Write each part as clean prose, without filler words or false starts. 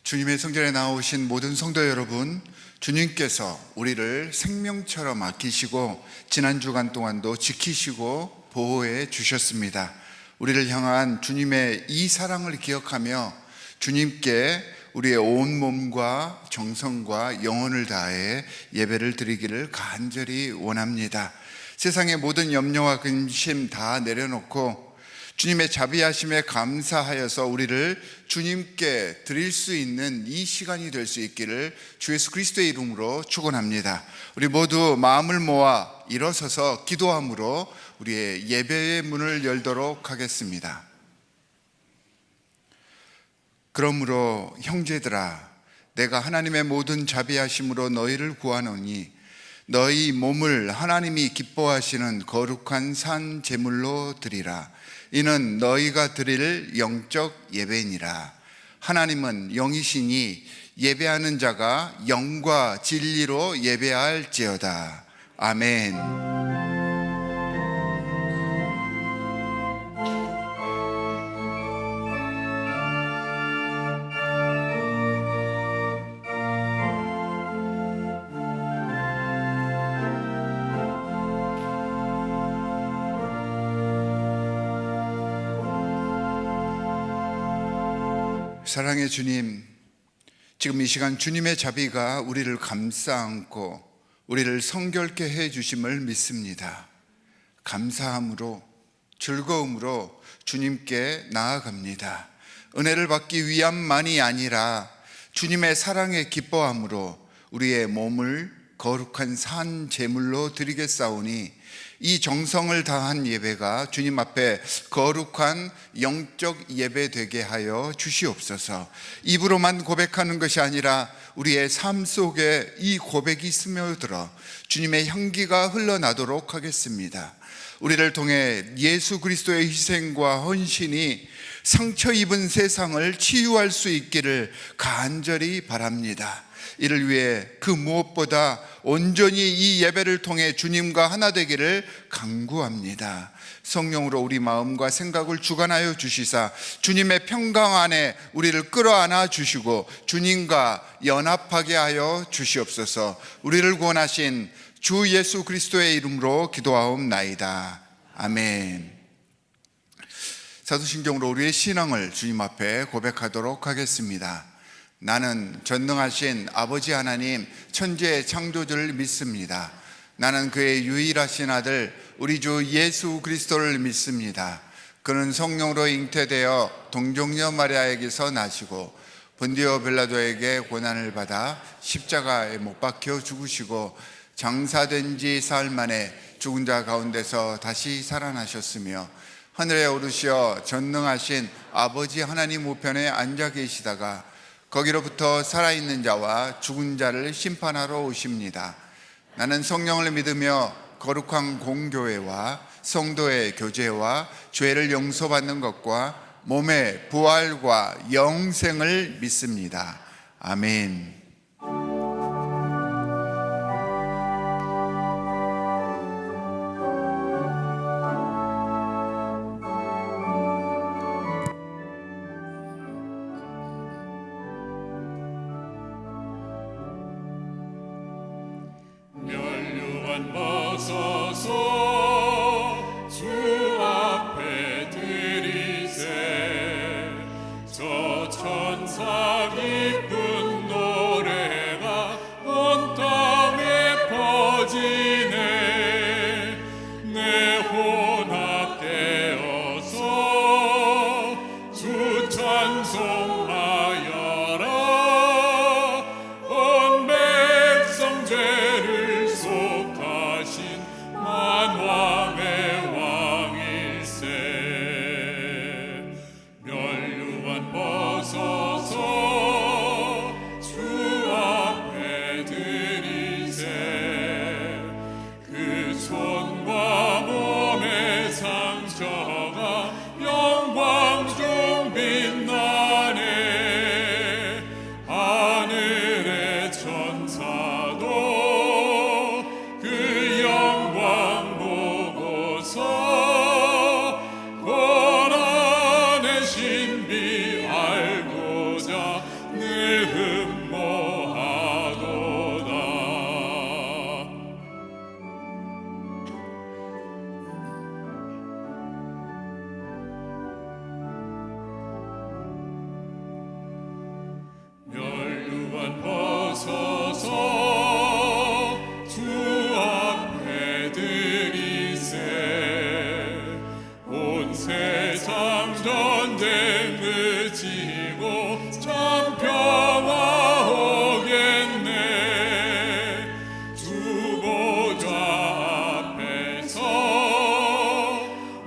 주님의 성전에 나오신 모든 성도 여러분, 주님께서 우리를 생명처럼 아끼시고 지난 주간 동안도 지키시고 보호해 주셨습니다. 우리를 향한 주님의 이 사랑을 기억하며 주님께 우리의 온 몸과 정성과 영혼을 다해 예배를 드리기를 간절히 원합니다. 세상의 모든 염려와 근심 다 내려놓고 주님의 자비하심에 감사하여서 우리를 주님께 드릴 수 있는 이 시간이 될 수 있기를 주 예수 그리스도의 이름으로 축원합니다. 우리 모두 마음을 모아 일어서서 기도함으로 우리의 예배의 문을 열도록 하겠습니다. 그러므로 형제들아, 내가 하나님의 모든 자비하심으로 너희를 구하노니 너희 몸을 하나님이 기뻐하시는 거룩한 산 제물로 드리라. 이는 너희가 드릴 영적 예배니라. 하나님은 영이시니 예배하는 자가 영과 진리로 예배할지어다. 아멘. 사랑의 주님, 지금 이 시간 주님의 자비가 우리를 감싸 안고 우리를 성결케 해 주심을 믿습니다. 감사함으로 즐거움으로 주님께 나아갑니다. 은혜를 받기 위함만이 아니라 주님의 사랑에 기뻐함으로 우리의 몸을 거룩한 산 제물로 드리겠사오니 이 정성을 다한 예배가 주님 앞에 거룩한 영적 예배 되게 하여 주시옵소서. 입으로만 고백하는 것이 아니라 우리의 삶 속에 이 고백이 스며들어 주님의 향기가 흘러나도록 하겠습니다. 우리를 통해 예수 그리스도의 희생과 헌신이 상처 입은 세상을 치유할 수 있기를 간절히 바랍니다. 이를 위해 그 무엇보다 온전히 이 예배를 통해 주님과 하나 되기를 간구합니다. 성령으로 우리 마음과 생각을 주관하여 주시사 주님의 평강 안에 우리를 끌어안아 주시고 주님과 연합하게 하여 주시옵소서. 우리를 구원하신 주 예수 그리스도의 이름으로 기도하옵나이다. 아멘. 사도신경으로 우리의 신앙을 주님 앞에 고백하도록 하겠습니다. 나는 전능하신 아버지 하나님 천지의 창조주를 믿습니다. 나는 그의 유일하신 아들 우리 주 예수 그리스도를 믿습니다. 그는 성령으로 잉태되어 동정녀 마리아에게서 나시고 본디오 빌라도에게 고난을 받아 십자가에 못 박혀 죽으시고 장사된 지 사흘 만에 죽은 자 가운데서 다시 살아나셨으며 하늘에 오르시어 전능하신 아버지 하나님 우편에 앉아 계시다가 거기로부터 살아있는 자와 죽은 자를 심판하러 오십니다. 나는 성령을 믿으며 거룩한 공교회와 성도의 교제와 죄를 용서받는 것과 몸의 부활과 영생을 믿습니다. 아멘. 신비 알고자 늘 전쟁을 지고 참 평화 오겠네. 주 보좌 앞에서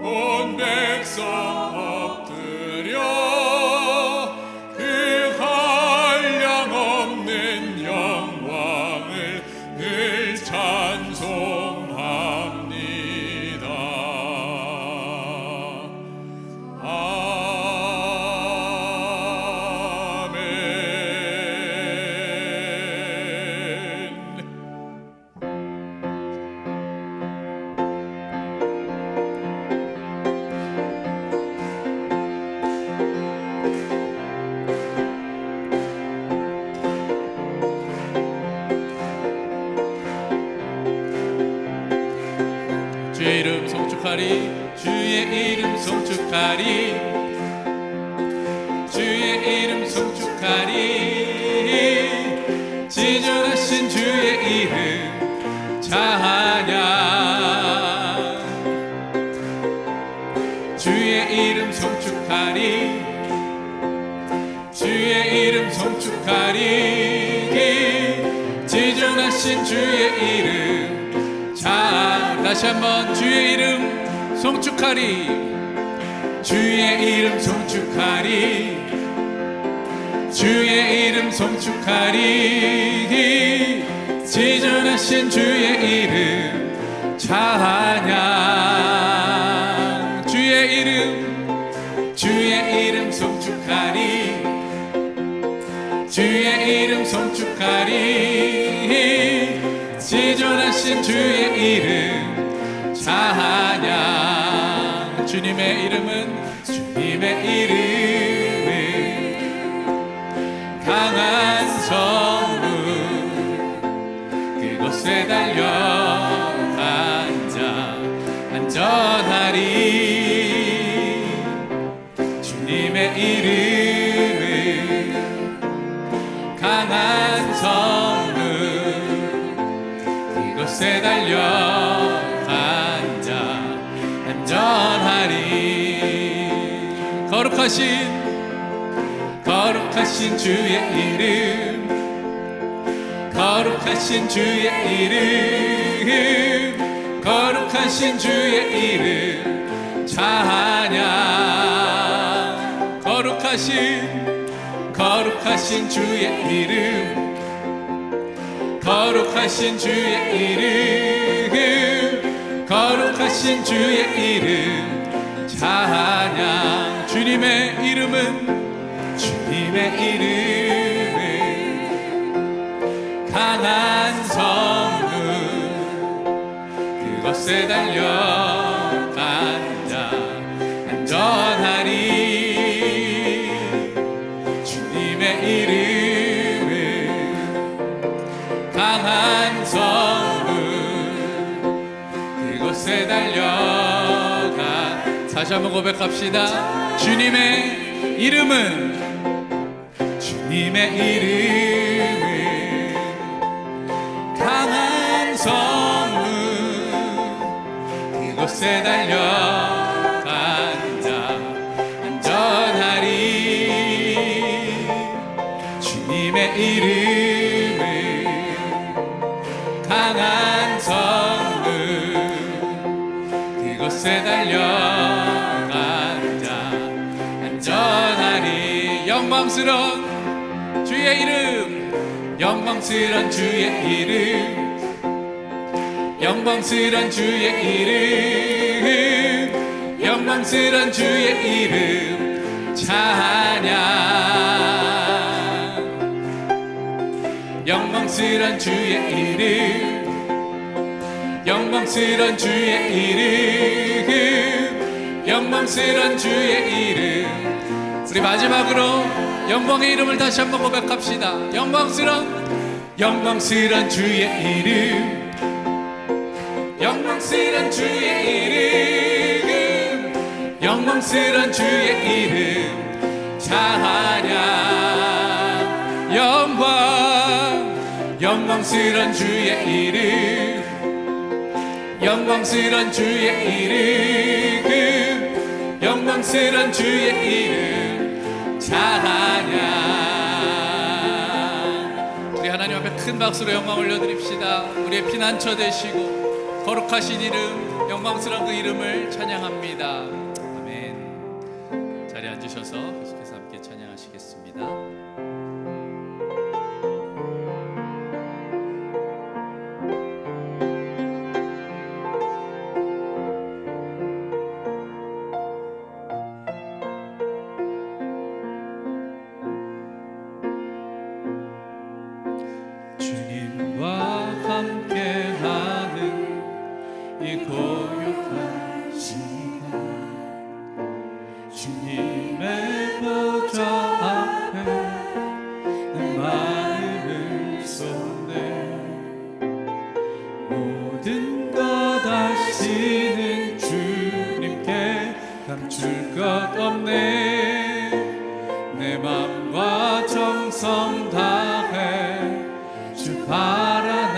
온 백성 엎드려 그 한량없는 영광을 늘 찬송합니다. 주의 이름 송축하리, 주의 이름 송축하리, 주의 이름 송축하리. 지존하신 주의 이름 찬양. 주의 이름 송축하리, 주의 이름 송축하리. 지존하신 주의 이름 찬양. 다시 한번 주의 이름 송축하리, 주의 이름 송축하리, 주의 이름 송축하리. 지존하신 주의 이름 찬양. 주의 이름 송축하리, 주의 이름 송축하리. 지존하신 주의 이름 찬양. 주님의 이름은 강한 성문, 그곳에 달려 앉아 안전하리. 주님의 이름은 강한 성문, 그곳에 달려 앉아 안전하리. 거룩하신 주의 이름, 거룩하신 주의 이름, 거룩하신 주의 이름 찬양. 거룩하신 주의 이름, 거룩하신 주의 이름, 거룩하신 주의 이름 찬양. 주님의 이름은 강한 성문, 그곳에 달려 앉아 안전하리. 주님의 이름은 강한 성문, 그곳에 달려가. 다시 한번 고백합시다. 주님의 이름은 강한 성문, 그곳에 달려가 앉아 안전하리. 주님의 이름은 강한 성문, 그곳에 달려가 앉아 안전하리. 영광스러운 주의 이름, 영광스러운 주의 이름, 영광스러운 주의 이름, 영광스러운 주의 이름 찬양. 영광스러운 주의 이름, 영광스러운 주의 이름, 영광스러운 주의 이름. 우리 마지막으로 영광의 이름을 다시 한번 고백합시다. 영광스러운 주의 이름, 영광스러운 주의 이름, 영광스러운 주의 이름 찬양. 영광스러운 주의 이름, 영광스러운 주의 이름, 영광스러운 영광스런 주의 이름 찬양. 우리 하나님 앞에 큰 박수로 영광 올려드립시다. 우리의 피난처 되시고 거룩하신 이름, 영광스러운 그 이름을 찬양합니다. 아멘. 자리에 앉으셔서 계속해서 함께 찬양하시겠습니다. 주님과 함께하는 이 고요한 시간, 주님의 보좌 앞에 내 마음을 쏟네. 모든 것 아시는 주님께 감출 것 없네. 내 맘과 정성 다해 주 바라나이다.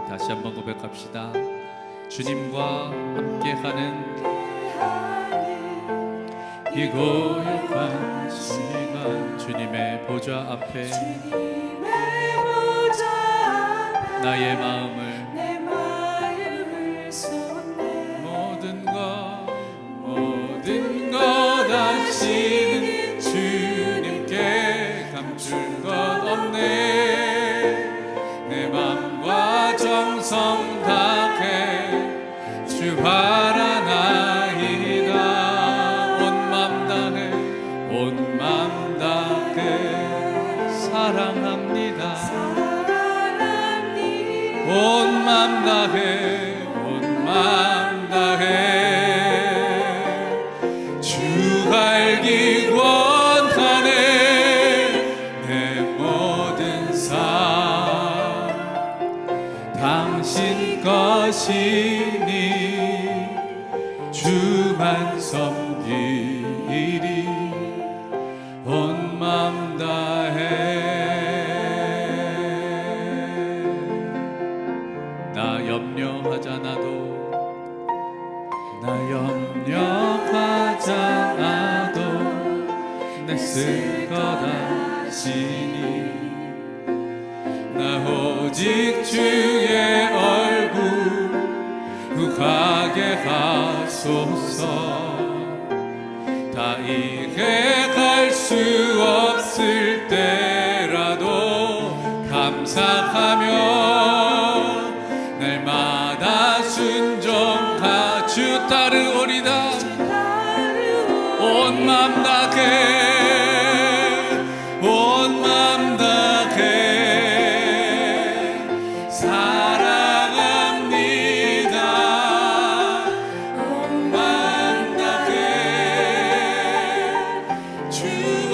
다시 한번 고백합시다. 주님과 함께하는 이 고요한 시간, 주님의 보좌 앞에 나의 마음을 모든 것 아시는 주님께 감출 것 없네. 내 맘과 정성 다해 주 바라나이다. 온 맘 다해 사랑합니다. 온 맘 다해 주 알기 원하네. 내 모든 삶 당신 것이니 주만 섬기리. 온 맘 다해. 나 염려하잖아도 내 쓸 것 아시니. 나 오직 주의 얼굴 구하게 하소서. 다 이해할 수 없을 때라도 감사하며 날마다 순종하 주 따르오리다. 온 맘 다해 온 맘 다해 사랑합니다. 온 맘 다해 주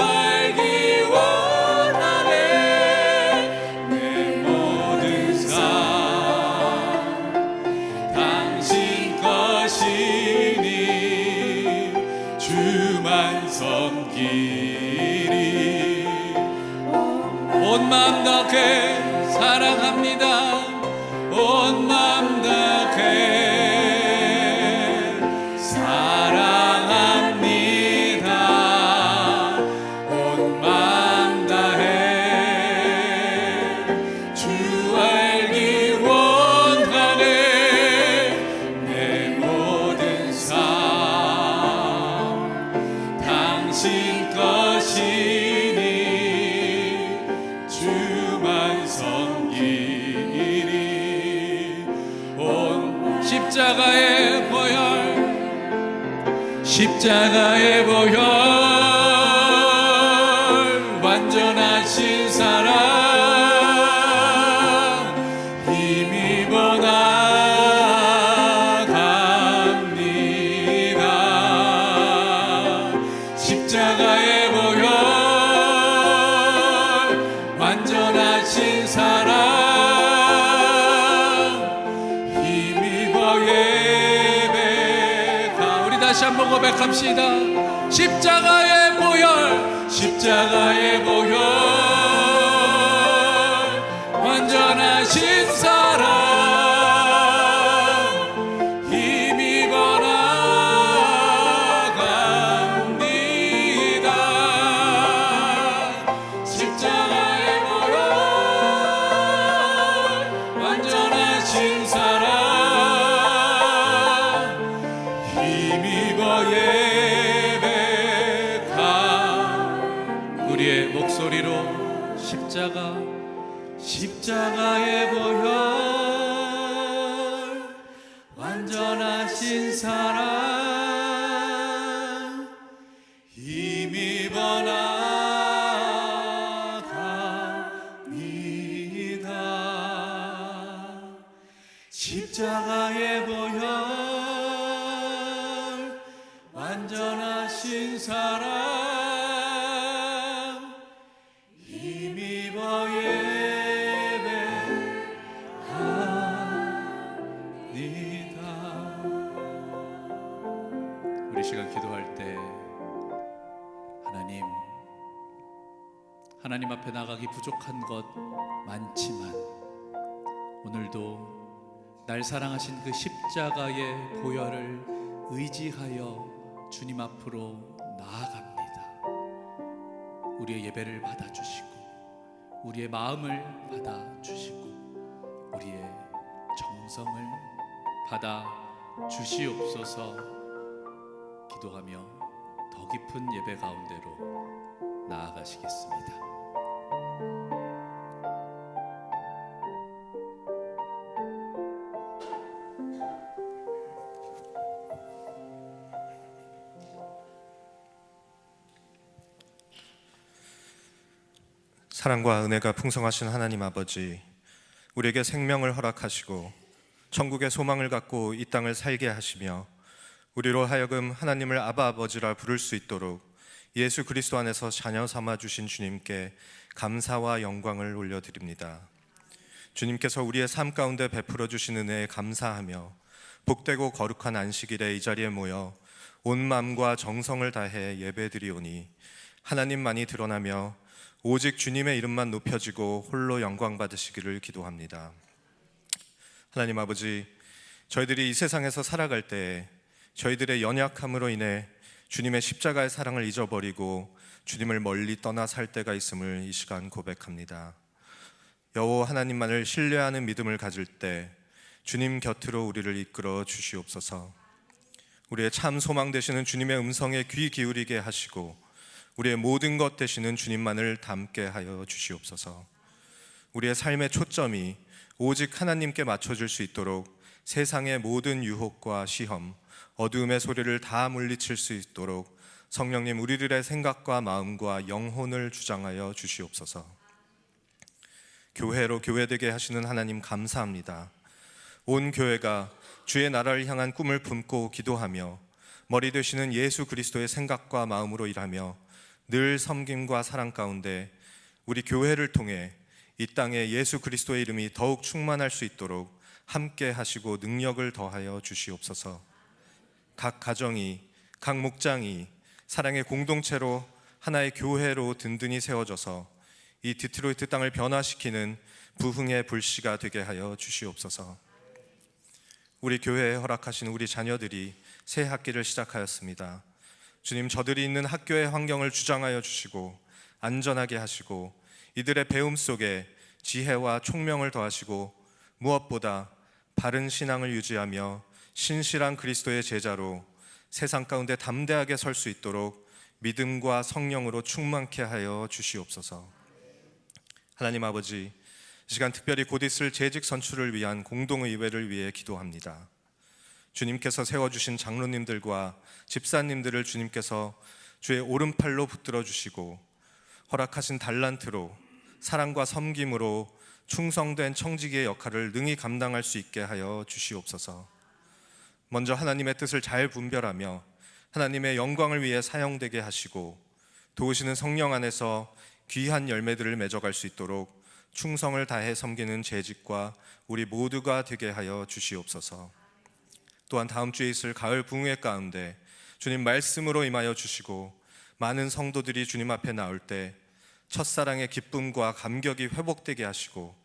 알기 원하네. 내 모든 삶 당신 것이니 주만 섬기리. 온 맘 다해 사랑합니다. 온 맘 다해 사랑합니다. 온 맘 다해 주 알기 원하네. 내 모든 삶 당신 것이니 주만 섬기리. 온 십자가의 보혈 완전하신 사랑 힘입어 나갑니다. 십자가의 보혈 완전하신 사랑 힘입어 예배가. 우리 다시 한번 고백합시다. 십자가의 보혈 완전하신 사랑 힘입어 나갑니다. 십자가의 보혈 완전하신 사랑 힘입어 나갑니다. 십자가의 보혈 완전하신 사랑 힘입어 예배합니다. 우리 시간 기도할 때 하나님 앞에 나가기 부족한 것 많지만 오늘도 날 사랑하신 그 십자가의 보혈을 의지하여 주님 앞으로 나아갑니다. 우리의 예배를 받아주시고 우리의 마음을 받아주시고 우리의 정성을 받아주시옵소서. 기도하며 더 깊은 예배 가운데로 나아가시겠습니다. 사랑과 은혜가 풍성하신 하나님 아버지, 우리에게 생명을 허락하시고 천국의 소망을 갖고 이 땅을 살게 하시며 우리로 하여금 하나님을 아바 아버지라 부를 수 있도록 예수 그리스도 안에서 자녀 삼아 주신 주님께 감사와 영광을 올려드립니다. 주님께서 우리의 삶 가운데 베풀어 주신 은혜에 감사하며 복되고 거룩한 안식일에 이 자리에 모여 온 마음과 정성을 다해 예배드리오니 하나님만이 드러나며 오직 주님의 이름만 높여지고 홀로 영광 받으시기를 기도합니다. 하나님 아버지, 저희들이 이 세상에서 살아갈 때 저희들의 연약함으로 인해 주님의 십자가의 사랑을 잊어버리고 주님을 멀리 떠나 살 때가 있음을 이 시간 고백합니다. 여호와 하나님만을 신뢰하는 믿음을 가질 때 주님 곁으로 우리를 이끌어 주시옵소서. 우리의 참 소망 되시는 주님의 음성에 귀 기울이게 하시고 우리의 모든 것 되시는 주님만을 닮게 하여 주시옵소서. 우리의 삶의 초점이 오직 하나님께 맞춰질 수 있도록 세상의 모든 유혹과 시험, 어두움의 소리를 다 물리칠 수 있도록 성령님 우리들의 생각과 마음과 영혼을 주장하여 주시옵소서. 교회로 교회되게 하시는 하나님 감사합니다. 온 교회가 주의 나라를 향한 꿈을 품고 기도하며 머리 되시는 예수 그리스도의 생각과 마음으로 일하며 늘 섬김과 사랑 가운데 우리 교회를 통해 이 땅에 예수 그리스도의 이름이 더욱 충만할 수 있도록 함께 하시고 능력을 더하여 주시옵소서. 각 가정이, 각 목장이 사랑의 공동체로 하나의 교회로 든든히 세워져서 이 디트로이트 땅을 변화시키는 부흥의 불씨가 되게 하여 주시옵소서. 우리 교회에 허락하신 우리 자녀들이 새 학기를 시작하였습니다. 주님, 저들이 있는 학교의 환경을 주장하여 주시고 안전하게 하시고 이들의 배움 속에 지혜와 총명을 더하시고 무엇보다 바른 신앙을 유지하며 신실한 그리스도의 제자로 세상 가운데 담대하게 설 수 있도록 믿음과 성령으로 충만케 하여 주시옵소서. 하나님 아버지, 이 시간 특별히 곧 있을 재직 선출을 위한 공동의회를 위해 기도합니다. 주님께서 세워주신 장로님들과 집사님들을 주님께서 주의 오른팔로 붙들어 주시고 허락하신 달란트로 사랑과 섬김으로 충성된 청지기의 역할을 능히 감당할 수 있게 하여 주시옵소서. 먼저 하나님의 뜻을 잘 분별하며 하나님의 영광을 위해 사용되게 하시고 도우시는 성령 안에서 귀한 열매들을 맺어갈 수 있도록 충성을 다해 섬기는 재직과 우리 모두가 되게 하여 주시옵소서. 또한 다음 주에 있을 가을 부흥회 가운데 주님 말씀으로 임하여 주시고 많은 성도들이 주님 앞에 나올 때 첫사랑의 기쁨과 감격이 회복되게 하시고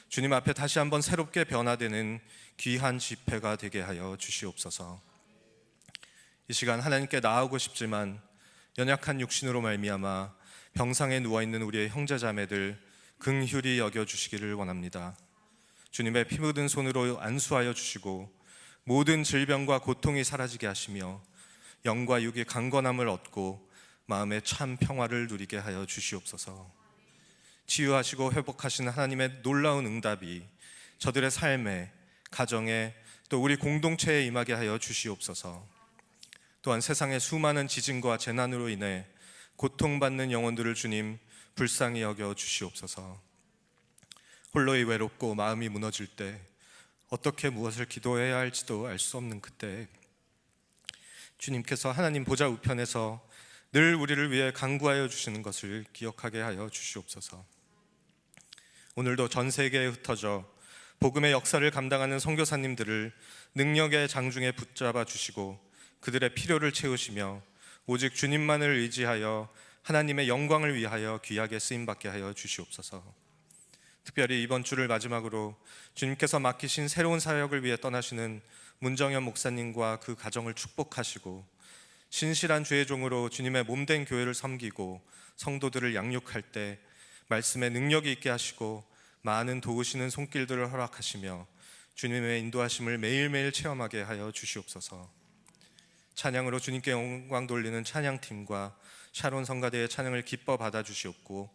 주님 앞에 다시 한번 새롭게 변화되는 귀한 집회가 되게 하여 주시옵소서. 이 시간 하나님께 나아오고 싶지만 연약한 육신으로 말미암아 병상에 누워있는 우리의 형제자매들 긍휼히 여겨주시기를 원합니다. 주님의 피 묻은 손으로 안수하여 주시고 모든 질병과 고통이 사라지게 하시며 영과 육의 강건함을 얻고 마음의 참 평화를 누리게 하여 주시옵소서. 치유하시고 회복하시는 하나님의 놀라운 응답이 저들의 삶에, 가정에, 또 우리 공동체에 임하게 하여 주시옵소서. 또한 세상의 수많은 지진과 재난으로 인해 고통받는 영혼들을 주님 불쌍히 여겨 주시옵소서. 홀로이 외롭고 마음이 무너질 때 어떻게 무엇을 기도해야 할지도 알 수 없는 그때 주님께서 하나님 보좌 우편에서 늘 우리를 위해 간구하여 주시는 것을 기억하게 하여 주시옵소서. 오늘도 전 세계에 흩어져 복음의 역사를 감당하는 선교사님들을 능력의 장중에 붙잡아 주시고 그들의 필요를 채우시며 오직 주님만을 의지하여 하나님의 영광을 위하여 귀하게 쓰임받게 하여 주시옵소서. 특별히 이번 주를 마지막으로 주님께서 맡기신 새로운 사역을 위해 떠나시는 문정현 목사님과 그 가정을 축복하시고 신실한 주의 종으로 주님의 몸된 교회를 섬기고 성도들을 양육할 때 말씀에 능력이 있게 하시고 많은 도우시는 손길들을 허락하시며 주님의 인도하심을 매일매일 체험하게 하여 주시옵소서. 찬양으로 주님께 영광 돌리는 찬양팀과 샤론 성가대의 찬양을 기뻐 받아주시옵고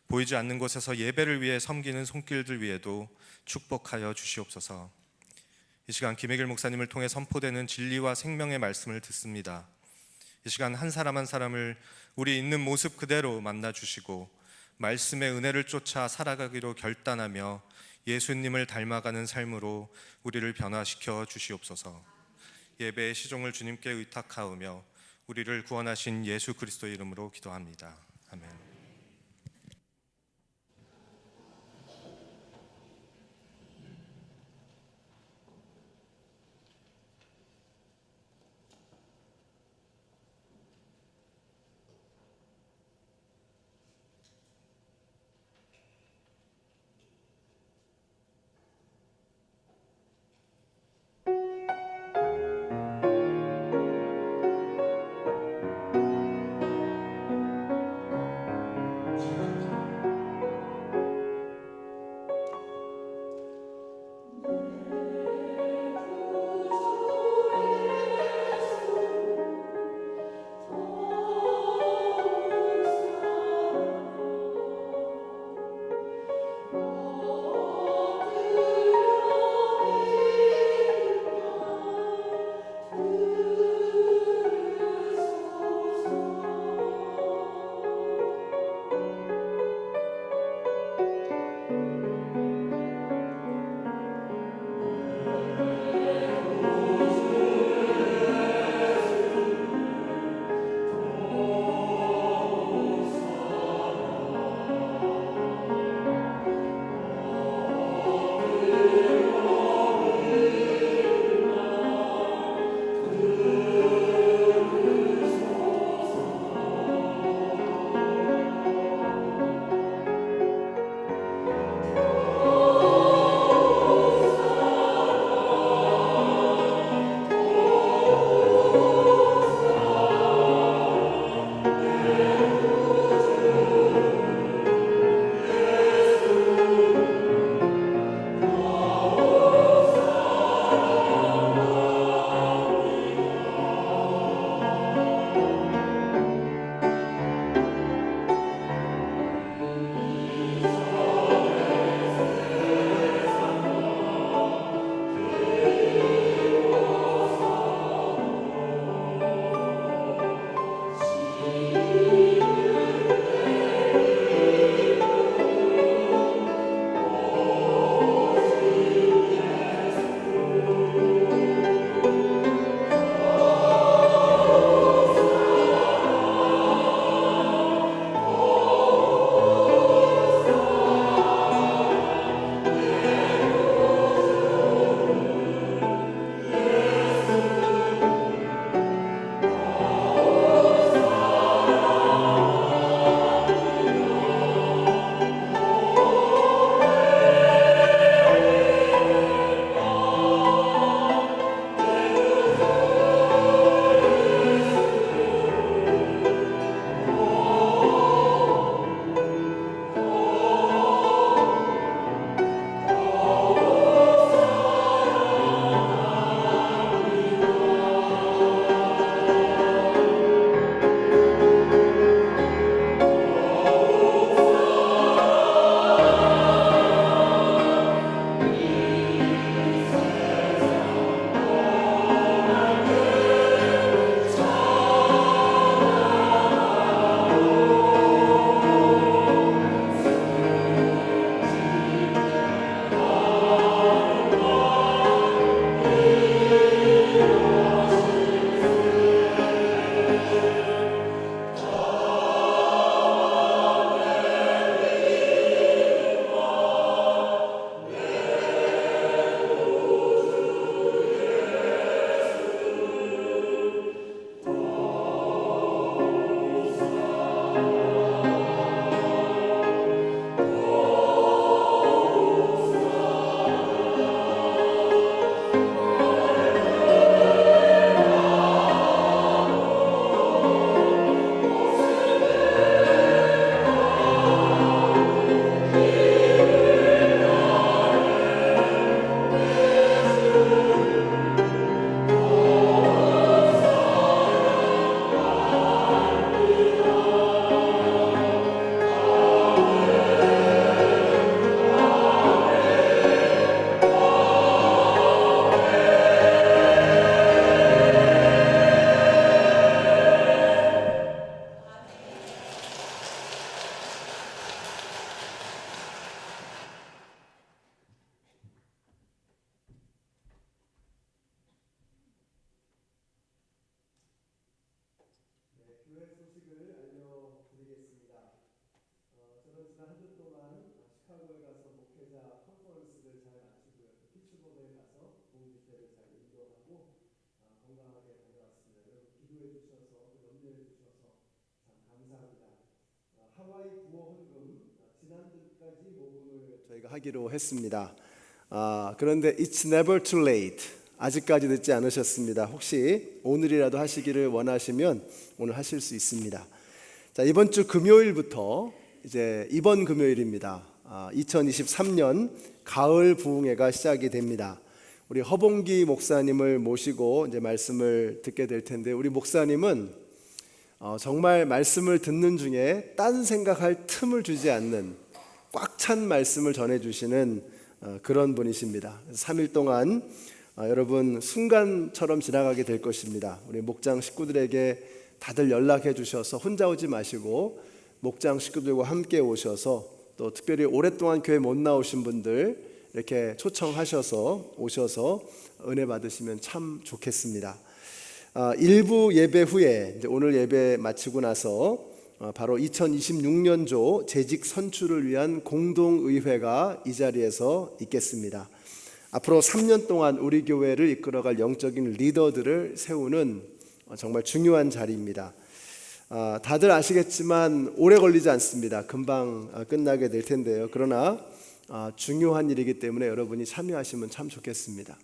보이지 않는 곳에서 예배를 위해 섬기는 손길들 위에도 축복하여 주시옵소서. 이 시간 김혜길 목사님을 통해 선포되는 진리와 생명의 말씀을 듣습니다. 이 시간 한 사람 한 사람을 우리 있는 모습 그대로 만나주시고 말씀의 은혜를 쫓아 살아가기로 결단하며 예수님을 닮아가는 삶으로 우리를 변화시켜 주시옵소서. 예배의 시종을 주님께 의탁하오며 우리를 구원하신 예수 그리스도의 이름으로 기도합니다. 아멘. 교회 소식을 알려드리겠습니다. 저는 지난 한 주 동안 시카고에 가서 목회자 컨퍼런스를 잘 마치고요. 피츠버그에 가서 공집회를 잘 인도하고 건강하게 다녀왔습니다. 여러분 기도해 주셔서 염려해 주셔서 참 감사합니다. 하와이 구호 헌금 지난주까지 모금을 저희가 하기로 했습니다. 그런데 it's never too late. 아직까지 늦지 않으셨습니다. 혹시 오늘이라도 하시기를 원하시면 오늘 하실 수 있습니다. 자, 이번 주 금요일부터 이제 이번 금요일입니다. 2023년 가을 부흥회가 시작이 됩니다. 우리 허봉기 목사님을 모시고 이제 말씀을 듣게 될 텐데, 우리 목사님은 정말 말씀을 듣는 중에 딴 생각할 틈을 주지 않는 꽉 찬 말씀을 전해주시는 그런 분이십니다. 3일 동안 여러분 순간처럼 지나가게 될 것입니다. 우리 목장 식구들에게 다들 연락해 주셔서 혼자 오지 마시고 목장 식구들과 함께 오셔서, 또 특별히 오랫동안 교회 못 나오신 분들 이렇게 초청하셔서 오셔서 은혜 받으시면 참 좋겠습니다. 일부 예배 후에 이제 오늘 예배 마치고 나서 바로 2026년조 재직 선출을 위한 공동의회가 이 자리에서 있겠습니다. 앞으로 3년 동안 우리 교회를 이끌어갈 영적인 리더들을 세우는 정말 중요한 자리입니다. 다들 아시겠지만 오래 걸리지 않습니다. 금방 끝나게 될 텐데요. 그러나 중요한 일이기 때문에 여러분이 참여하시면 참 좋겠습니다.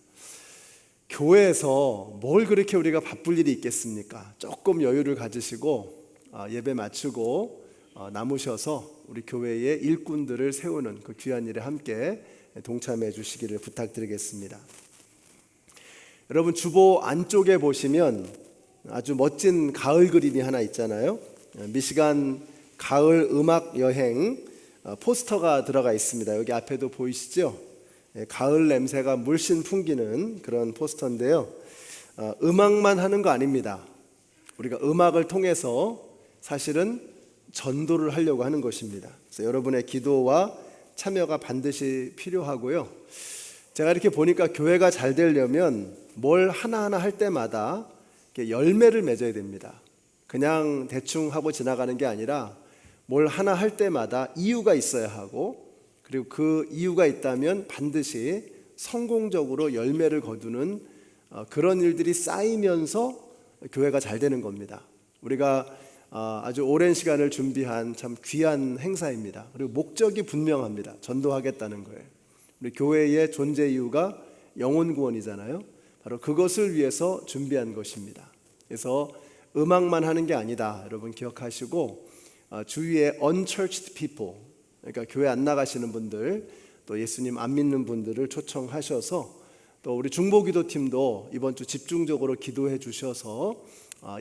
교회에서 뭘 그렇게 우리가 바쁠 일이 있겠습니까? 조금 여유를 가지시고 예배 마치고 남으셔서 우리 교회의 일꾼들을 세우는 그 귀한 일에 함께 동참해 주시기를 부탁드리겠습니다. 여러분 주보 안쪽에 보시면 아주 멋진 가을 그림이 하나 있잖아요. 미시간 가을 음악 여행 포스터가 들어가 있습니다. 여기 앞에도 보이시죠? 가을 냄새가 물씬 풍기는 그런 포스터인데요. 음악만 하는 거 아닙니다. 우리가 음악을 통해서 사실은 전도를 하려고 하는 것입니다. 그래서 여러분의 기도와 참여가 반드시 필요하고요. 제가 이렇게 보니까 교회가 잘 되려면 뭘 하나하나 할 때마다 열매를 맺어야 됩니다. 그냥 대충 하고 지나가는 게 아니라 뭘 하나 할 때마다 이유가 있어야 하고, 그리고 그 이유가 있다면 반드시 성공적으로 열매를 거두는 그런 일들이 쌓이면서 교회가 잘 되는 겁니다. 우리가 아주 오랜 시간을 준비한 참 귀한 행사입니다. 그리고 목적이 분명합니다. 전도하겠다는 거예요. 우리 교회의 존재 이유가 영혼 구원이잖아요. 바로 그것을 위해서 준비한 것입니다. 그래서 음악만 하는 게 아니다. 여러분 기억하시고 주위에 unchurched people, 그러니까 교회 안 나가시는 분들, 또 예수님 안 믿는 분들을 초청하셔서, 또 우리 중보기도팀도 이번 주 집중적으로 기도해 주셔서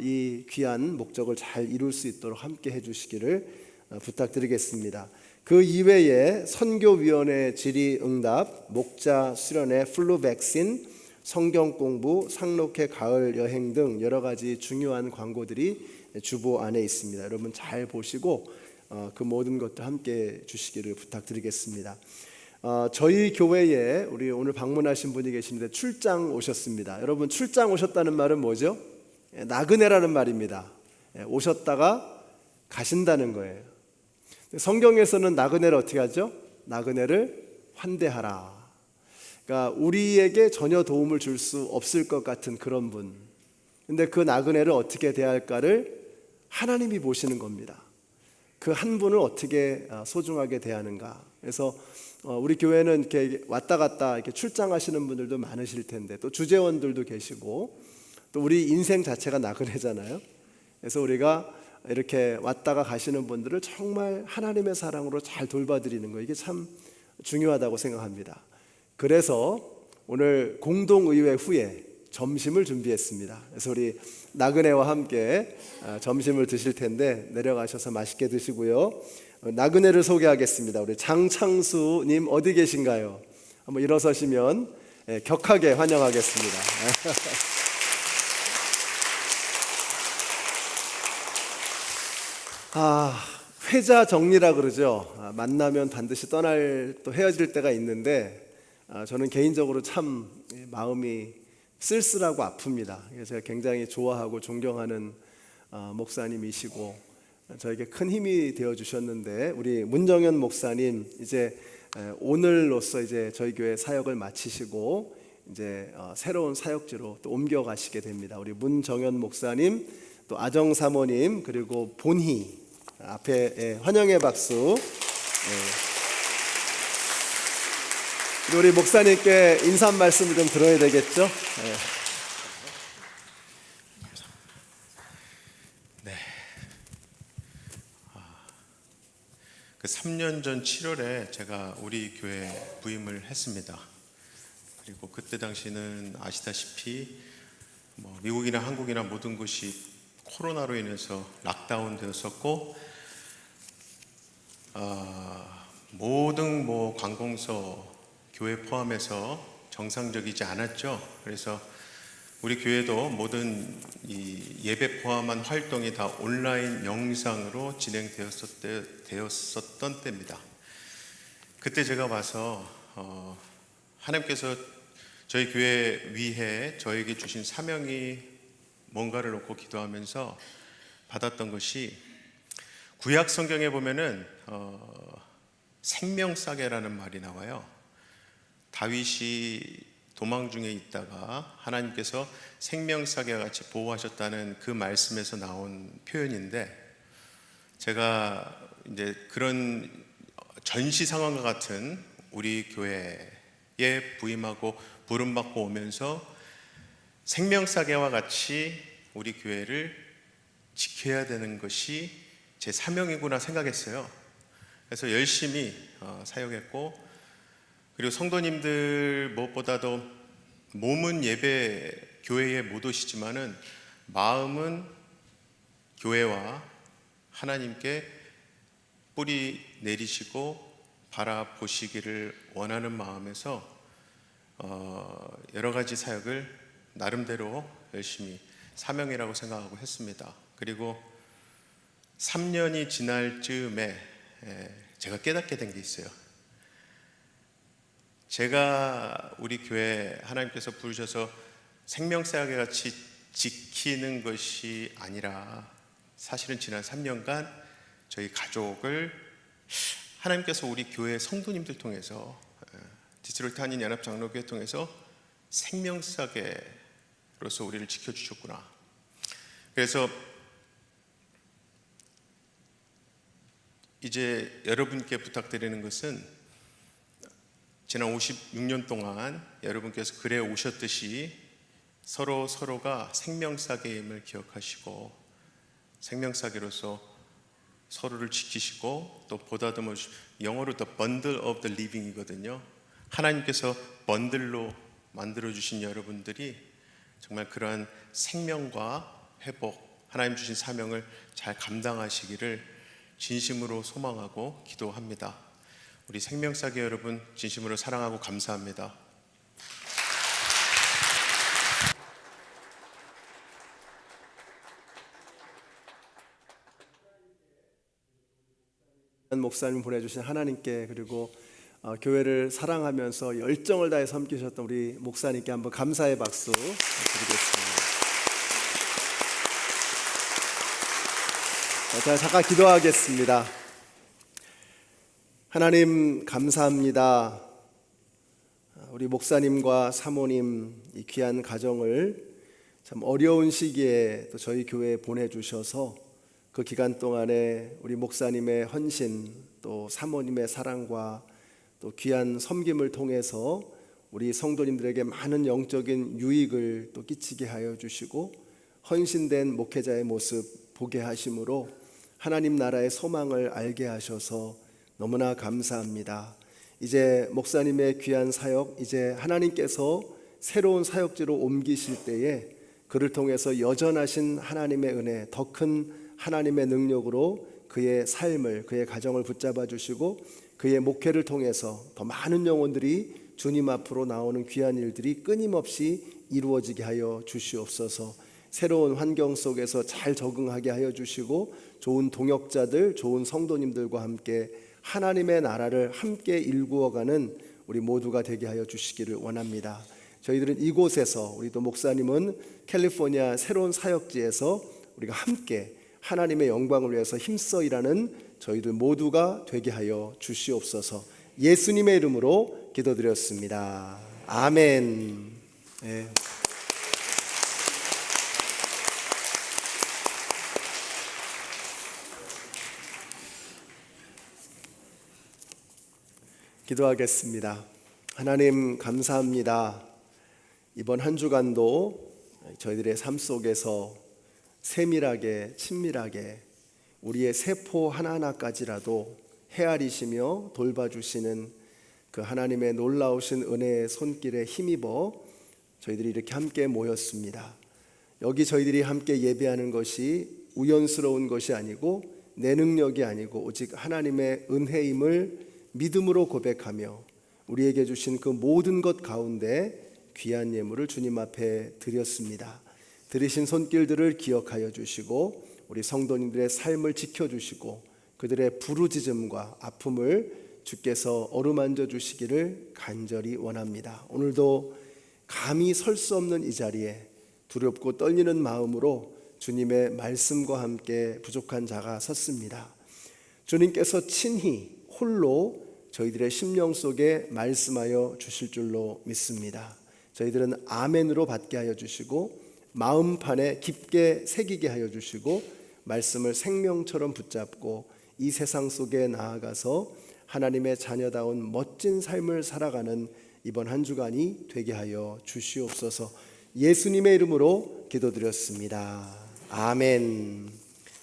이 귀한 목적을 잘 이룰 수 있도록 함께 해주시기를 부탁드리겠습니다. 그 이외에 선교위원회 질의응답, 목자 수련회, 플루 백신, 성경 공부, 상록회 가을 여행 등 여러 가지 중요한 광고들이 주보 안에 있습니다. 여러분 잘 보시고 그 모든 것들 함께 주시기를 부탁드리겠습니다. 저희 교회에 우리 오늘 방문하신 분이 계시는데 출장 오셨습니다. 여러분 출장 오셨다는 말은 뭐죠? 나그네라는 말입니다. 오셨다가 가신다는 거예요. 성경에서는 나그네를 어떻게 하죠? 나그네를 환대하라. 그러니까 우리에게 전혀 도움을 줄 수 없을 것 같은 그런 분. 근데 그 나그네를 어떻게 대할까를 하나님이 보시는 겁니다. 그 한 분을 어떻게 소중하게 대하는가. 그래서 우리 교회는 이렇게 왔다 갔다 이렇게 출장하시는 분들도 많으실 텐데, 또 주재원들도 계시고, 또 우리 인생 자체가 나그네잖아요. 그래서 우리가 이렇게 왔다가 가시는 분들을 정말 하나님의 사랑으로 잘 돌봐드리는 거, 이게 참 중요하다고 생각합니다. 그래서 오늘 공동의회 후에 점심을 준비했습니다. 그래서 우리 나그네와 함께 점심을 드실 텐데 내려가셔서 맛있게 드시고요. 나그네를 소개하겠습니다. 우리 장창수님 어디 계신가요? 한번 일어서시면 격하게 환영하겠습니다. 회자 정리라 그러죠. 만나면 반드시 떠날, 또 헤어질 때가 있는데 저는 개인적으로 참 마음이 쓸쓸하고 아픕니다. 제가 굉장히 좋아하고 존경하는 목사님이시고 저에게 큰 힘이 되어 주셨는데, 우리 문정현 목사님 이제 오늘로써 이제 저희 교회 사역을 마치시고 이제 새로운 사역지로 또 옮겨가시게 됩니다. 우리 문정현 목사님, 또 아정 사모님, 그리고 본희 앞에 환영의 박수. 그리고 우리 목사님께 인사 말씀을 좀 들어야 되겠죠? 그 3년 전 7월에 제가 우리 교회에 부임을 했습니다. 그리고 그때 당시는 아시다시피 미국이나 한국이나 모든 곳이 코로나로 인해서 락다운 되었었고, 모든 관공서 교회 포함해서 정상적이지 않았죠. 그래서 우리 교회도 모든 이 예배 포함한 활동이 다 온라인 영상으로 진행되었었던 때입니다. 그때 제가 와서 하나님께서 저희 교회 위에 저에게 주신 사명이 뭔가를 놓고 기도하면서 받았던 것이, 구약 성경에 보면은 생명싸개라는 말이 나와요. 다윗이 도망 중에 있다가 하나님께서 생명싸개와 같이 보호하셨다는 그 말씀에서 나온 표현인데, 제가 이제 그런 전시 상황과 같은 우리 교회에 부임하고 부름받고 오면서 생명싸개와 같이 우리 교회를 지켜야 되는 것이 제 사명이구나 생각했어요. 그래서 열심히 사역했고, 그리고 성도님들 무엇보다도 몸은 예배 교회에 못 오시지만은 마음은 교회와 하나님께 뿌리 내리시고 바라보시기를 원하는 마음에서 여러 가지 사역을 나름대로 열심히 사명이라고 생각하고 했습니다. 그리고 3년이 지날 즈음에 제가 깨닫게 된 게 있어요. 제가 우리 교회 하나님께서 부르셔서 생명사역에 같이 지키는 것이 아니라, 사실은 지난 3년간 저희 가족을 하나님께서 우리 교회 성도님들 통해서, 디트로이트 한인 연합장로교회 통해서 생명사역으로서 우리를 지켜주셨구나. 그래서 이제 여러분께 부탁드리는 것은, 지난 56년 동안 여러분께서 그래 오셨듯이 서로가 생명싸개임을 기억하시고 생명싸개로서 서로를 지키시고, 또 보다듬어 영어로 The Bundle of the Living이거든요. 하나님께서 번들로 만들어주신 여러분들이 정말 그러한 생명과 회복, 하나님 주신 사명을 잘 감당하시기를 진심으로 소망하고 기도합니다. 우리 생명싸개 여러분 진심으로 사랑하고 감사합니다. 목사님 보내주신 하나님께, 그리고 교회를 사랑하면서 열정을 다해 섬기셨던 우리 목사님께 한번 감사의 박수 드리겠습니다. 자, 잠깐 기도하겠습니다. 하나님 감사합니다. 우리 목사님과 사모님 이 귀한 가정을 참 어려운 시기에 또 저희 교회에 보내주셔서 그 기간 동안에 우리 목사님의 헌신, 또 사모님의 사랑과 또 귀한 섬김을 통해서 우리 성도님들에게 많은 영적인 유익을 또 끼치게 하여 주시고, 헌신된 목회자의 모습 보게 하심으로 하나님 나라의 소망을 알게 하셔서 너무나 감사합니다. 이제 목사님의 귀한 사역, 이제 하나님께서 새로운 사역지로 옮기실 때에 그를 통해서 여전하신 하나님의 은혜, 더 큰 하나님의 능력으로 그의 삶을, 그의 가정을 붙잡아 주시고, 그의 목회를 통해서 더 많은 영혼들이 주님 앞으로 나오는 귀한 일들이 끊임없이 이루어지게 하여 주시옵소서. 새로운 환경 속에서 잘 적응하게 하여 주시고, 좋은 동역자들, 좋은 성도님들과 함께 하나님의 나라를 함께 일구어가는 우리 모두가 되게 하여 주시기를 원합니다. 저희들은 이곳에서, 우리 또 목사님은 캘리포니아 새로운 사역지에서 우리가 함께 하나님의 영광을 위해서 힘써 일하는 저희들 모두가 되게 하여 주시옵소서. 예수님의 이름으로 기도드렸습니다. 아멘. 네. 기도하겠습니다. 하나님 감사합니다. 이번 한 주간도 저희들의 삶 속에서 세밀하게 친밀하게 우리의 세포 하나하나까지라도 헤아리시며 돌봐주시는 그 하나님의 놀라우신 은혜의 손길에 힘입어 저희들이 이렇게 함께 모였습니다. 여기 저희들이 함께 예배하는 것이 우연스러운 것이 아니고 내 능력이 아니고 오직 하나님의 은혜임을 믿음으로 고백하며 우리에게 주신 그 모든 것 가운데 귀한 예물을 주님 앞에 드렸습니다. 들으신 손길들을 기억하여 주시고 우리 성도님들의 삶을 지켜주시고 그들의 부르짖음과 아픔을 주께서 어루만져 주시기를 간절히 원합니다. 오늘도 감히 설 수 없는 이 자리에 두렵고 떨리는 마음으로 주님의 말씀과 함께 부족한 자가 섰습니다. 주님께서 친히 홀로 저희들의 심령 속에 말씀하여 주실 줄로 믿습니다. 저희들은 아멘으로 받게 하여 주시고 마음판에 깊게 새기게 하여 주시고 말씀을 생명처럼 붙잡고 이 세상 속에 나아가서 하나님의 자녀다운 멋진 삶을 살아가는 이번 한 주간이 되게 하여 주시옵소서. 예수님의 이름으로 기도드렸습니다. 아멘.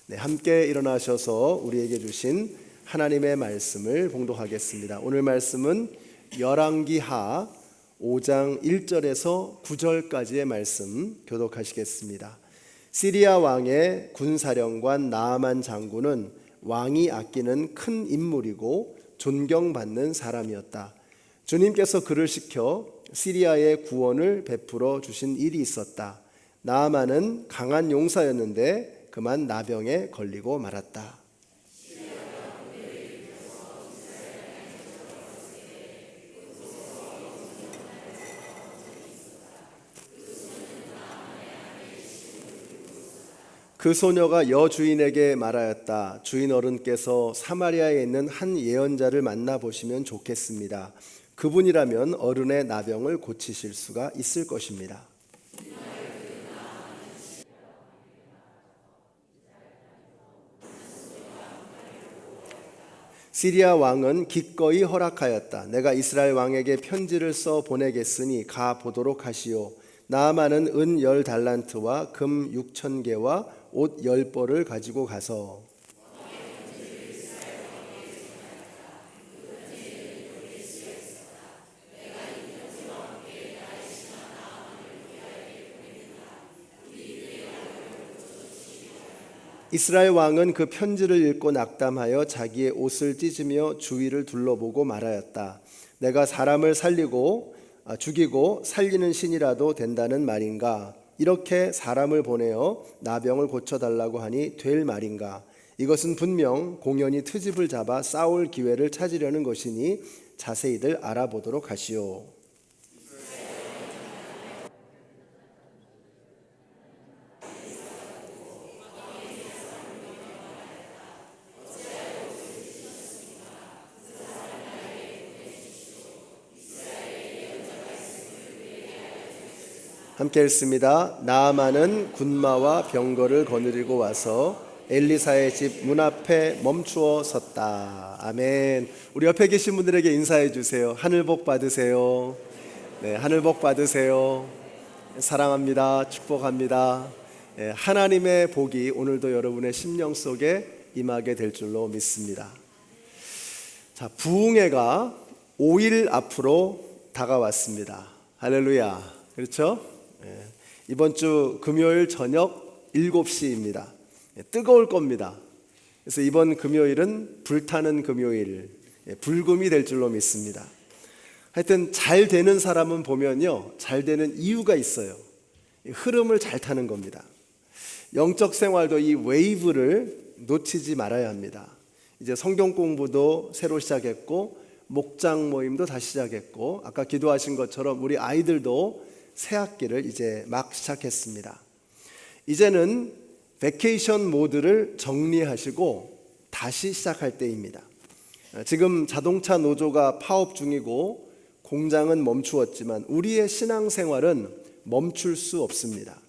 네, 함께 일어나셔서 우리에게 주신 하나님의 말씀을 봉독하겠습니다. 오늘 말씀은 열왕기하 5장 1절에서 9절까지의 말씀 교독하시겠습니다. 시리아 왕의 군사령관 나아만 장군은 왕이 아끼는 큰 인물이고 존경받는 사람이었다. 주님께서 그를 시켜 시리아의 구원을 베풀어 주신 일이 있었다. 나아만은 강한 용사였는데 그만 나병에 걸리고 말았다. 그 소녀가 여주인에게 말하였다. 주인 어른께서 사마리아에 있는 한 예언자를 만나보시면 좋겠습니다. 그분이라면 어른의 나병을 고치실 수가 있을 것입니다. 시리아 왕은 기꺼이 허락하였다. 내가 이스라엘 왕에게 편지를 써 보내겠으니 가 보도록 하시오. 나아만은 은 10달란트와 금 6,000개와 옷 10벌을 가지고 가서 이스라엘 왕은 그 편지를 읽고 낙담하여 자기의 옷을 찢으며 주위를 둘러보고 말하였다. 내가 사람을 죽이고 살리는 신이라도 된다는 말인가? 이렇게 사람을 보내어 나병을 고쳐달라고 하니 될 말인가? 이것은 분명 공연히 트집을 잡아 싸울 기회를 찾으려는 것이니 자세히들 알아보도록 하시오. 함께 읽습니다. 나아만은 군마와 병거를 거느리고 와서 엘리사의 집 문 앞에 멈추어 섰다. 아멘. 우리 옆에 계신 분들에게 인사해 주세요. 하늘 복 받으세요. 네, 하늘 복 받으세요. 사랑합니다. 축복합니다. 네, 하나님의 복이 오늘도 여러분의 심령 속에 임하게 될 줄로 믿습니다. 자, 부흥회가 5일 앞으로 다가왔습니다. 할렐루야. 그렇죠? 이번 주 금요일 저녁 7시입니다. 뜨거울 겁니다. 그래서 이번 금요일은 불타는 금요일, 불금이 될 줄로 믿습니다. 하여튼 잘 되는 사람은 보면요, 잘 되는 이유가 있어요. 흐름을 잘 타는 겁니다. 영적 생활도 이 웨이브를 놓치지 말아야 합니다. 이제 성경 공부도 새로 시작했고 목장 모임도 다시 시작했고 아까 기도하신 것처럼 우리 아이들도 새 학기를 이제 막 시작했습니다. 이제는 베케이션 모드를 정리하시고 다시 시작할 때입니다. 지금 자동차 노조가 파업 중이고 공장은 멈추었지만 우리의 신앙생활은 멈출 수 없습니다.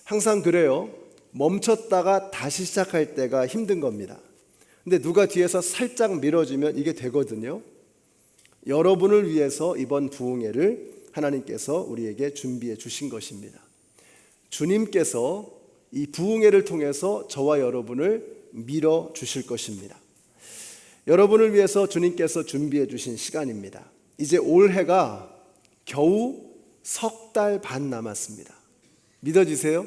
항상 그래요. 멈췄다가 다시 시작할 때가 힘든 겁니다. 근데 누가 뒤에서 살짝 밀어주면 이게 되거든요. 여러분을 위해서 이번 부흥회를 하나님께서 우리에게 준비해 주신 것입니다. 주님께서 이 부흥회를 통해서 저와 여러분을 밀어 주실 것입니다. 여러분을 위해서 주님께서 준비해 주신 시간입니다. 이제 올해가 겨우 석 달 반 남았습니다. 믿어지세요?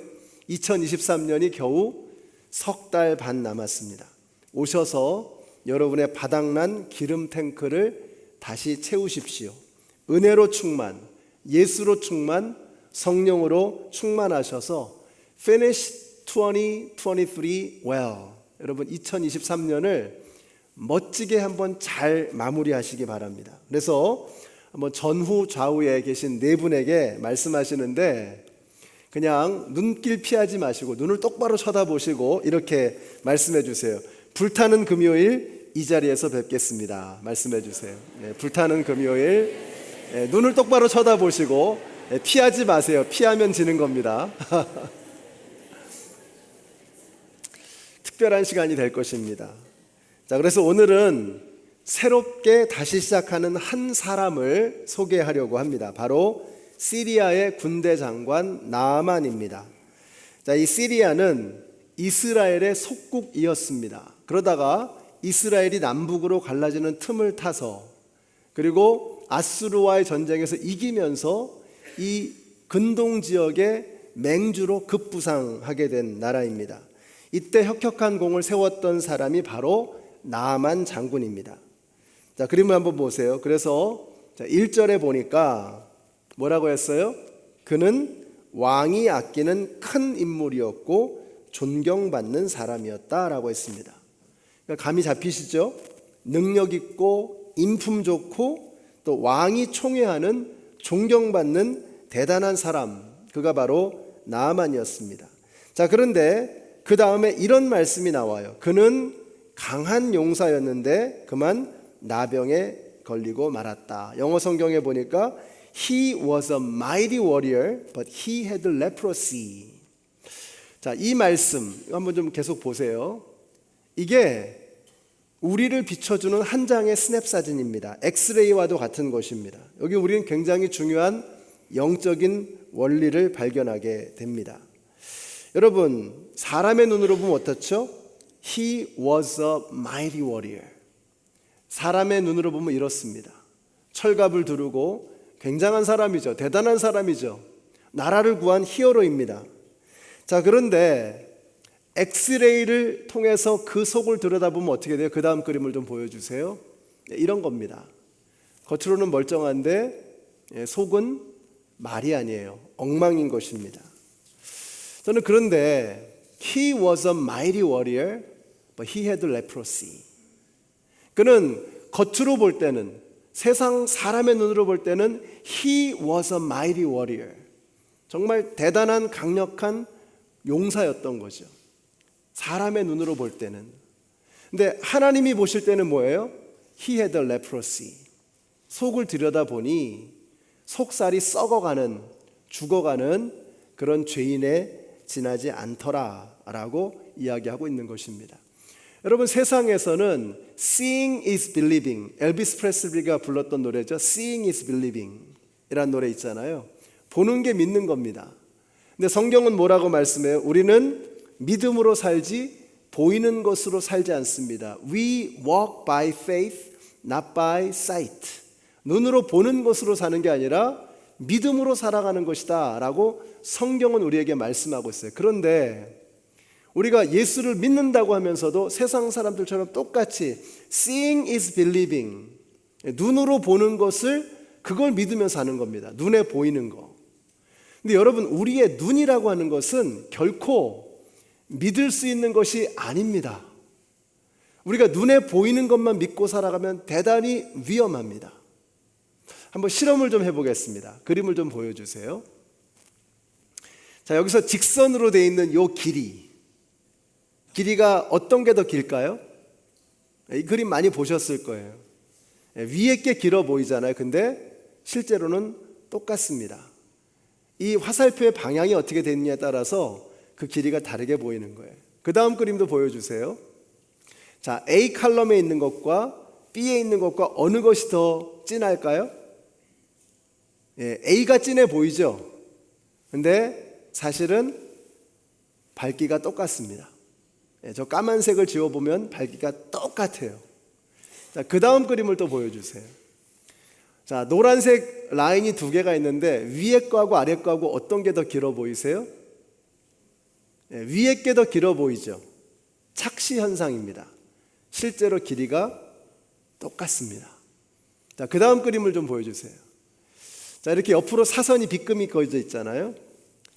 2023년이 겨우 석 달 반 남았습니다. 오셔서 여러분의 바닥난 기름 탱크를 다시 채우십시오. 은혜로 충만, 예수로 충만, 성령으로 충만하셔서 Finish 2023 well. 여러분 2023년을 멋지게 한번 잘 마무리하시기 바랍니다. 그래서 한번 전후 좌우에 계신 네 분에게 말씀하시는데 그냥 눈길 피하지 마시고 눈을 똑바로 쳐다보시고 이렇게 말씀해 주세요. 불타는 금요일 이 자리에서 뵙겠습니다. 말씀해 주세요. 네, 불타는 금요일. 네, 눈을 똑바로 쳐다보시고 피하지 마세요. 피하면 지는 겁니다. 특별한 시간이 될 것입니다. 자, 그래서 오늘은 새롭게 다시 시작하는 한 사람을 소개하려고 합니다. 바로 시리아의 군대 장관 나아만입니다. 자, 이 시리아는 이스라엘의 속국이었습니다. 그러다가 이스라엘이 남북으로 갈라지는 틈을 타서 그리고 아수르와의 전쟁에서 이기면서 이 근동 지역의 맹주로 급부상하게 된 나라입니다. 이때 혁혁한 공을 세웠던 사람이 바로 나아만 장군입니다. 자, 그림을 한번 보세요. 그래서 1절에 보니까 뭐라고 했어요? 그는 왕이 아끼는 큰 인물이었고 존경받는 사람이었다라고 했습니다. 그러니까 감이 잡히시죠? 능력 있고 인품 좋고 또 왕이 총애하는 존경받는 대단한 사람, 그가 바로 나아만이었습니다. 자, 그런데 그 다음에 이런 말씀이 나와요. 그는 강한 용사였는데 그만 나병에 걸리고 말았다. 영어 성경에 보니까 He was a mighty warrior, but he had leprosy. 자, 이 말씀 한번 좀 계속 보세요. 이게 우리를 비춰주는 한 장의 스냅 사진입니다. 엑스레이와도 같은 것입니다. 여기 우리는 굉장히 중요한 영적인 원리를 발견하게 됩니다. 여러분, 사람의 눈으로 보면 어떻죠? He was a mighty warrior. 사람의 눈으로 보면 이렇습니다. 철갑을 두르고 굉장한 사람이죠. 대단한 사람이죠. 나라를 구한 히어로입니다. 자, 그런데 엑스레이를 통해서 그 속을 들여다보면 어떻게 돼요? 그 다음 그림을 좀 보여주세요. 이런 겁니다. 겉으로는 멀쩡한데 속은 말이 아니에요. 엉망인 것입니다. 저는 그런데 He was a mighty warrior, but he had leprosy. 그는 겉으로 볼 때는, 세상 사람의 눈으로 볼 때는 He was a mighty warrior. 정말 대단한 강력한 용사였던 거죠. 사람의 눈으로 볼 때는. 근데 하나님이 보실 때는 뭐예요? He had a leprosy. 속을 들여다보니 속살이 썩어가는, 죽어가는 그런 죄인에 지나지 않더라라고 이야기하고 있는 것입니다. 여러분, 세상에서는 Seeing is believing, 엘비스 프레슬리가 불렀던 노래죠. Seeing is believing 이라는 노래 있잖아요. 보는 게 믿는 겁니다. 근데 성경은 뭐라고 말씀해요? 우리는 믿음으로 살지 보이는 것으로 살지 않습니다. We walk by faith, not by sight. 눈으로 보는 것으로 사는 게 아니라 믿음으로 살아가는 것이다 라고 성경은 우리에게 말씀하고 있어요. 그런데 우리가 예수를 믿는다고 하면서도 세상 사람들처럼 똑같이 Seeing is believing, 눈으로 보는 것을 그걸 믿으면서 사는 겁니다. 눈에 보이는 거. 근데 여러분, 우리의 눈이라고 하는 것은 결코 믿을 수 있는 것이 아닙니다. 우리가 눈에 보이는 것만 믿고 살아가면 대단히 위험합니다. 한번 실험을 좀 해보겠습니다. 그림을 좀 보여주세요. 자, 여기서 직선으로 되어 있는 이 길이, 길이가 어떤 게 더 길까요? 이 그림 많이 보셨을 거예요. 위에 게 길어 보이잖아요. 근데 실제로는 똑같습니다. 이 화살표의 방향이 어떻게 됐느냐에 따라서 그 길이가 다르게 보이는 거예요. 그 다음 그림도 보여주세요. 자, A 칼럼에 있는 것과 B에 있는 것과 어느 것이 더 진할까요? A가 진해 보이죠? 근데 사실은 밝기가 똑같습니다. 저 까만색을 지워보면 밝기가 똑같아요. 자, 그 다음 그림을 또 보여주세요. 자, 노란색 라인이 두 개가 있는데 위에 거하고 아래 거하고 어떤 게 더 길어 보이세요? 위에 게 더 길어 보이죠? 착시 현상입니다. 실제로 길이가 똑같습니다. 자, 그 다음 그림을 좀 보여주세요. 자, 이렇게 옆으로 사선이 빗금이 그어져 있잖아요.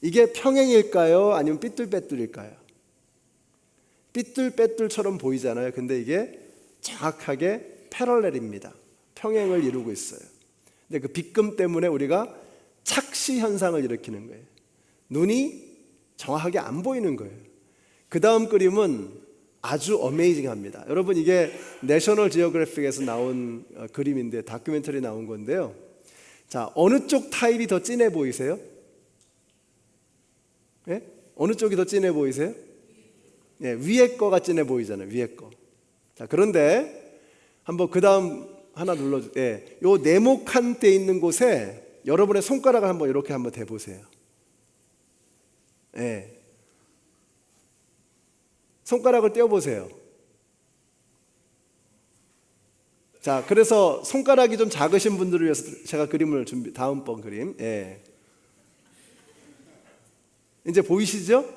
이게 평행일까요? 아니면 삐뚤빼뚤일까요? 삐뚤빼뚤처럼 보이잖아요. 근데 이게 정확하게 패럴렐입니다. 평행을 이루고 있어요. 근데 그 빗금 때문에 우리가 착시 현상을 일으키는 거예요. 눈이 정확하게 안 보이는 거예요. 그 다음 그림은 아주 어메이징합니다. 여러분, 이게 내셔널 지오그래픽에서 나온 그림인데 다큐멘터리 나온 건데요. 자, 어느 쪽 타일이 더 진해 보이세요? 예? 어느 쪽이 더 진해 보이세요? 예, 위에 거가 진해 보이잖아요. 위에 거. 자, 그런데 한번 그 다음 하나 눌러주세요. 예, 요 네모칸 때 있는 곳에 여러분의 손가락을 한번 이렇게 한번 대보세요. 예. 손가락을 떼어보세요. 자, 그래서 손가락이 좀 작으신 분들을 위해서 제가 그림을 다음번 그림. 예. 이제 보이시죠?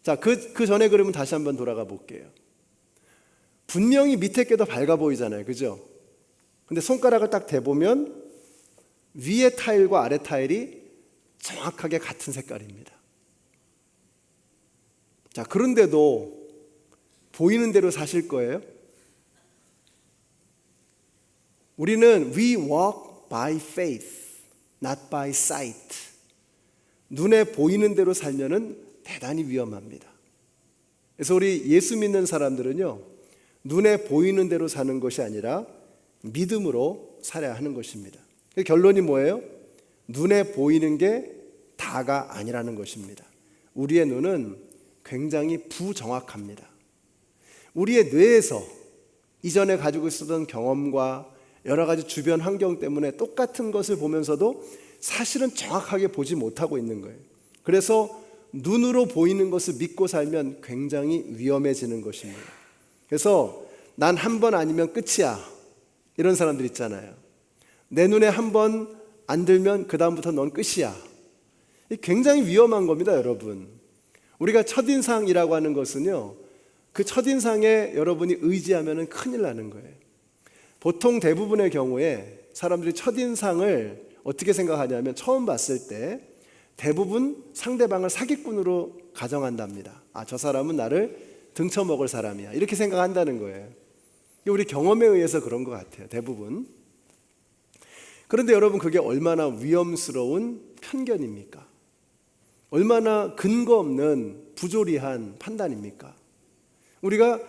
자, 그 전에 그림은 다시 한번 돌아가 볼게요. 분명히 밑에 게 더 밝아 보이잖아요. 그죠? 근데 손가락을 딱 대보면 위에 타일과 아래 타일이 정확하게 같은 색깔입니다. 자, 그런데도 보이는 대로 사실 거예요? 우리는 we walk by faith, not by sight. 눈에 보이는 대로 살면은 대단히 위험합니다. 그래서 우리 예수 믿는 사람들은요, 눈에 보이는 대로 사는 것이 아니라 믿음으로 살아야 하는 것입니다. 결론이 뭐예요? 눈에 보이는 게 다가 아니라는 것입니다. 우리의 눈은 굉장히 부정확합니다. 우리의 뇌에서 이전에 가지고 있었던 경험과 여러 가지 주변 환경 때문에 똑같은 것을 보면서도 사실은 정확하게 보지 못하고 있는 거예요. 그래서 눈으로 보이는 것을 믿고 살면 굉장히 위험해지는 것입니다. 그래서 난 한 번 아니면 끝이야, 이런 사람들 있잖아요. 내 눈에 한 번 안 들면 그 다음부터 넌 끝이야. 굉장히 위험한 겁니다, 여러분. 우리가 첫인상이라고 하는 것은요, 그 첫인상에 여러분이 의지하면 큰일 나는 거예요. 보통 대부분의 경우에 사람들이 첫인상을 어떻게 생각하냐면 처음 봤을 때 대부분 상대방을 사기꾼으로 가정한답니다. 아, 저 사람은 나를 등쳐먹을 사람이야, 이렇게 생각한다는 거예요. 우리 경험에 의해서 그런 것 같아요, 대부분. 그런데 여러분, 그게 얼마나 위험스러운 편견입니까? 얼마나 근거 없는 부조리한 판단입니까? 우리가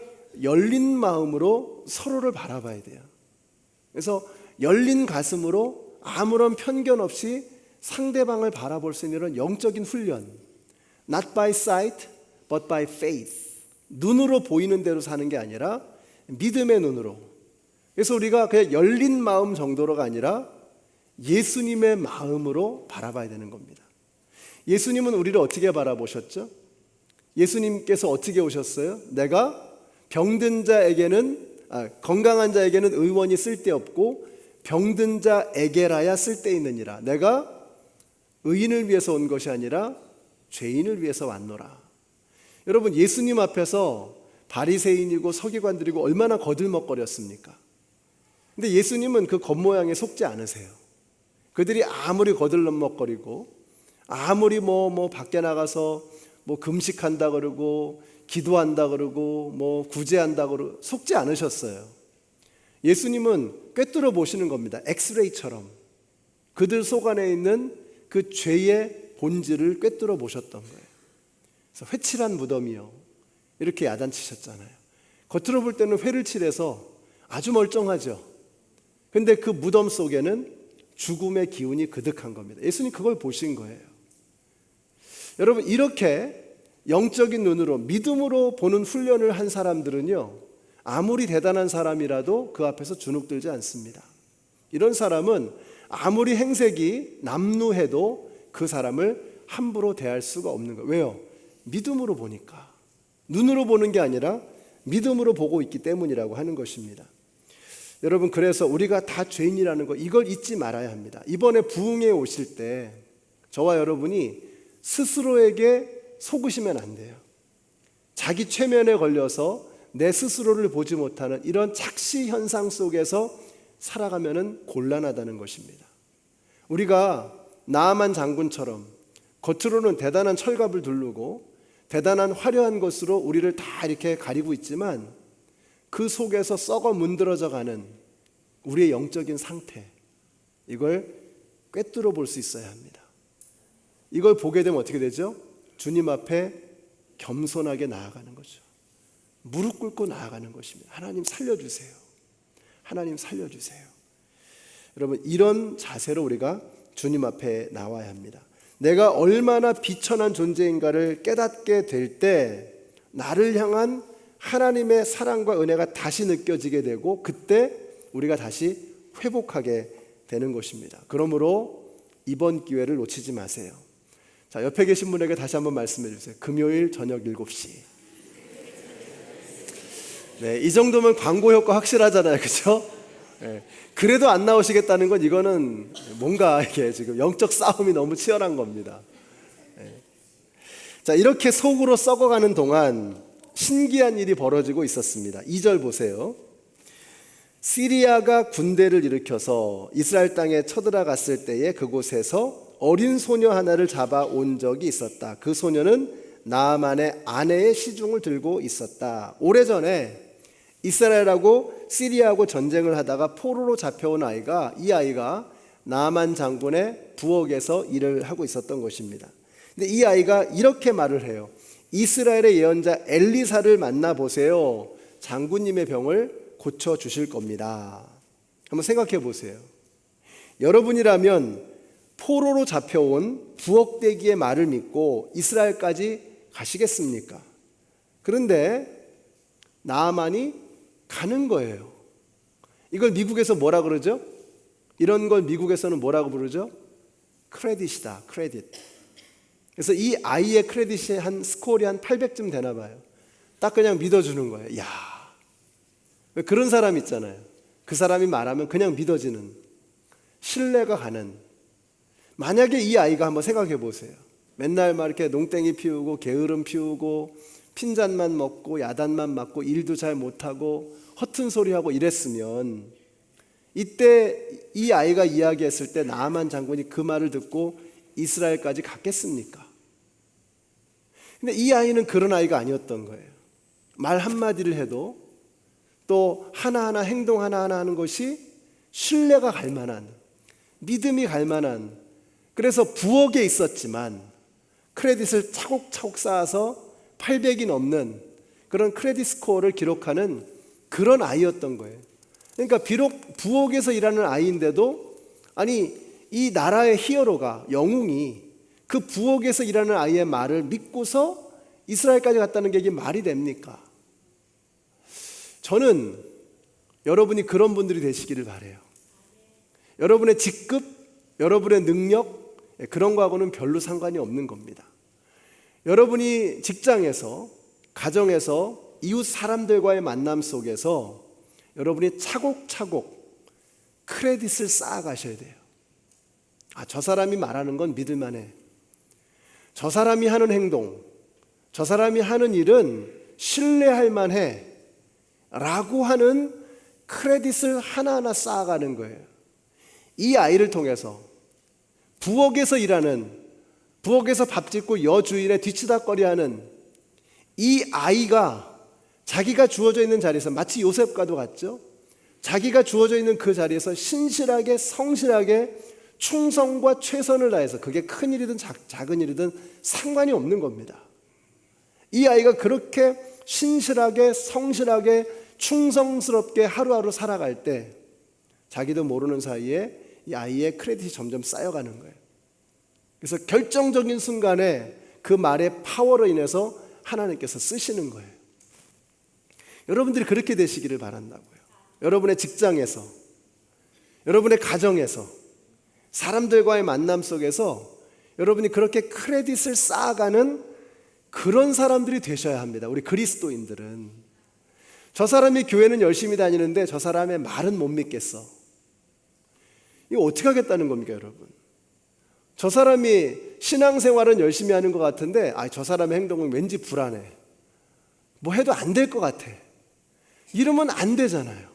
열린 마음으로 서로를 바라봐야 돼요. 그래서 열린 가슴으로 아무런 편견 없이 상대방을 바라볼 수 있는 이런 영적인 훈련, not by sight, but by faith. 눈으로 보이는 대로 사는 게 아니라 믿음의 눈으로. 그래서 우리가 그냥 열린 마음 정도로가 아니라 예수님의 마음으로 바라봐야 되는 겁니다. 예수님은 우리를 어떻게 바라보셨죠? 예수님께서 어떻게 오셨어요? 내가 병든 자에게는 건강한 자에게는 의원이 쓸데없고 병든 자에게라야 쓸데있느니라. 내가 의인을 위해서 온 것이 아니라 죄인을 위해서 왔노라. 여러분, 예수님 앞에서 바리새인이고 서기관들이고 얼마나 거들먹거렸습니까? 근데 예수님은 그 겉모양에 속지 않으세요. 그들이 아무리 거들먹거리고 아무리 밖에 나가서 금식한다 그러고 기도한다 그러고 구제한다 그러고 속지 않으셨어요. 예수님은 꿰뚫어 보시는 겁니다. 엑스레이처럼 그들 속 안에 있는 그 죄의 본질을 꿰뚫어 보셨던 거예요. 그래서 회칠한 무덤이요, 이렇게 야단치셨잖아요. 겉으로 볼 때는 회를 칠해서 아주 멀쩡하죠. 근데 그 무덤 속에는 죽음의 기운이 그득한 겁니다. 예수님 그걸 보신 거예요. 여러분, 이렇게 영적인 눈으로 믿음으로 보는 훈련을 한 사람들은요, 아무리 대단한 사람이라도 그 앞에서 주눅들지 않습니다. 이런 사람은 아무리 행색이 남루해도 그 사람을 함부로 대할 수가 없는 거예요. 왜요? 믿음으로 보니까. 눈으로 보는 게 아니라 믿음으로 보고 있기 때문이라고 하는 것입니다. 여러분, 그래서 우리가 다 죄인이라는 거, 이걸 잊지 말아야 합니다. 이번에 부흥에 오실 때 저와 여러분이 스스로에게 속으시면 안 돼요. 자기 최면에 걸려서 내 스스로를 보지 못하는 이런 착시 현상 속에서 살아가면은 곤란하다는 것입니다. 우리가 나아만 장군처럼 겉으로는 대단한 철갑을 두르고 대단한 화려한 것으로 우리를 다 이렇게 가리고 있지만 그 속에서 썩어 문드러져 가는 우리의 영적인 상태, 이걸 꿰뚫어 볼 수 있어야 합니다. 이걸 보게 되면 어떻게 되죠? 주님 앞에 겸손하게 나아가는 거죠. 무릎 꿇고 나아가는 것입니다. 하나님 살려주세요. 하나님 살려주세요. 여러분, 이런 자세로 우리가 주님 앞에 나와야 합니다. 내가 얼마나 비천한 존재인가를 깨닫게 될 때 나를 향한 하나님의 사랑과 은혜가 다시 느껴지게 되고 그때 우리가 다시 회복하게 되는 것입니다. 그러므로 이번 기회를 놓치지 마세요. 자, 옆에 계신 분에게 다시 한번 말씀해 주세요. 금요일 저녁 7시. 네, 이 정도면 광고 효과 확실하잖아요. 그렇죠? 네, 그래도 안 나오시겠다는 건 이거는 뭔가 이게 지금 영적 싸움이 너무 치열한 겁니다. 네. 자, 이렇게 속으로 썩어가는 동안 신기한 일이 벌어지고 있었습니다. 2절 보세요. 시리아가 군대를 일으켜서 이스라엘 땅에 쳐들어갔을 때에 그곳에서 어린 소녀 하나를 잡아온 적이 있었다. 그 소녀는 나아만의 아내의 시중을 들고 있었다. 오래전에 이스라엘하고 시리아하고 전쟁을 하다가 포로로 잡혀온 아이가, 이 아이가 나아만 장군의 부엌에서 일을 하고 있었던 것입니다. 근데 이 아이가 이렇게 말을 해요. 이스라엘의 예언자 엘리사를 만나보세요. 장군님의 병을 고쳐주실 겁니다. 한번 생각해 보세요. 여러분이라면 포로로 잡혀온 부엌대기의 말을 믿고 이스라엘까지 가시겠습니까? 그런데 나아만이 가는 거예요. 이걸 미국에서 뭐라 그러죠? 이런 걸 미국에서는 뭐라고 부르죠? 크레딧이다. 크레딧. 그래서 이 아이의 크레딧이 한 스코어이 한 800쯤 되나 봐요. 딱 그냥 믿어주는 거예요. 야, 왜 그런 사람 있잖아요. 그 사람이 말하면 그냥 믿어지는, 신뢰가 가는. 만약에 이 아이가 한번 생각해 보세요. 맨날 막 이렇게 농땡이 피우고 게으름 피우고 핀잔만 먹고 야단만 맞고 일도 잘 못하고 허튼 소리하고 이랬으면 이때 이 아이가 이야기했을 때 나아만 장군이 그 말을 듣고 이스라엘까지 갔겠습니까? 근데 이 아이는 그런 아이가 아니었던 거예요. 말 한마디를 해도 또 하나하나 행동 하나하나 하는 것이 신뢰가 갈 만한, 믿음이 갈 만한, 그래서 부엌에 있었지만 크레딧을 차곡차곡 쌓아서 800이 넘는 그런 크레딧 스코어를 기록하는 그런 아이였던 거예요. 그러니까 비록 부엌에서 일하는 아이인데도 아니 이 나라의 히어로가, 영웅이 그 부엌에서 일하는 아이의 말을 믿고서 이스라엘까지 갔다는 게 이게 말이 됩니까? 저는 여러분이 그런 분들이 되시기를 바라요. 여러분의 직급, 여러분의 능력, 그런 거하고는 별로 상관이 없는 겁니다. 여러분이 직장에서, 가정에서, 이웃 사람들과의 만남 속에서 여러분이 차곡차곡 크레딧을 쌓아가셔야 돼요. 아, 저 사람이 말하는 건 믿을만해. 저 사람이 하는 행동, 저 사람이 하는 일은 신뢰할 만해 라고 하는 크레딧을 하나하나 쌓아가는 거예요. 이 아이를 통해서 부엌에서 일하는, 부엌에서 밥 짓고 여주인의 뒤치다거리하는 이 아이가 자기가 주어져 있는 자리에서 마치 요셉과도 같죠. 자기가 주어져 있는 그 자리에서 신실하게 성실하게 충성과 최선을 다해서, 그게 큰 일이든 작은 일이든 상관이 없는 겁니다. 이 아이가 그렇게 신실하게 성실하게 충성스럽게 하루하루 살아갈 때 자기도 모르는 사이에 이 아이의 크레딧이 점점 쌓여가는 거예요. 그래서 결정적인 순간에 그 말의 파워로 인해서 하나님께서 쓰시는 거예요. 여러분들이 그렇게 되시기를 바란다고요. 여러분의 직장에서, 여러분의 가정에서, 사람들과의 만남 속에서 여러분이 그렇게 크레딧을 쌓아가는 그런 사람들이 되셔야 합니다. 우리 그리스도인들은. 저 사람이 교회는 열심히 다니는데 저 사람의 말은 못 믿겠어. 이거 어떻게 하겠다는 겁니까, 여러분? 저 사람이 신앙생활은 열심히 하는 것 같은데 저 사람의 행동은 왠지 불안해. 뭐 해도 안 될 것 같아. 이러면 안 되잖아요.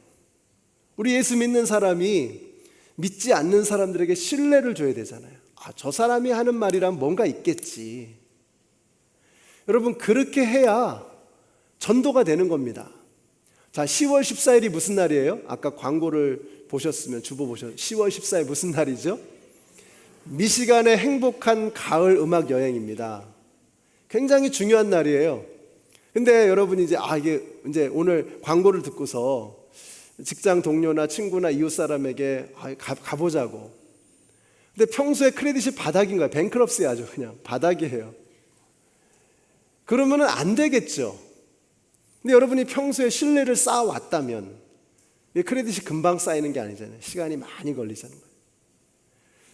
우리 예수 믿는 사람이 믿지 않는 사람들에게 신뢰를 줘야 되잖아요. 저 사람이 하는 말이란 뭔가 있겠지. 여러분, 그렇게 해야 전도가 되는 겁니다. 자, 10월 14일이 무슨 날이에요? 아까 광고를 보셨으면 주보 보셨어요. 10월 14일 무슨 날이죠? 미시간의 행복한 가을 음악 여행입니다. 굉장히 중요한 날이에요. 근데 여러분이 이제 오늘 광고를 듣고서 직장 동료나 친구나 이웃 사람에게 가보자고. 근데 평소에 크레딧이 바닥인 거예요. 뱅크럽스에 아주 그냥 바닥이에요. 그러면은 안 되겠죠. 근데 여러분이 평소에 신뢰를 쌓아왔다면 크레딧이 금방 쌓이는 게 아니잖아요. 시간이 많이 걸리자는 거예요.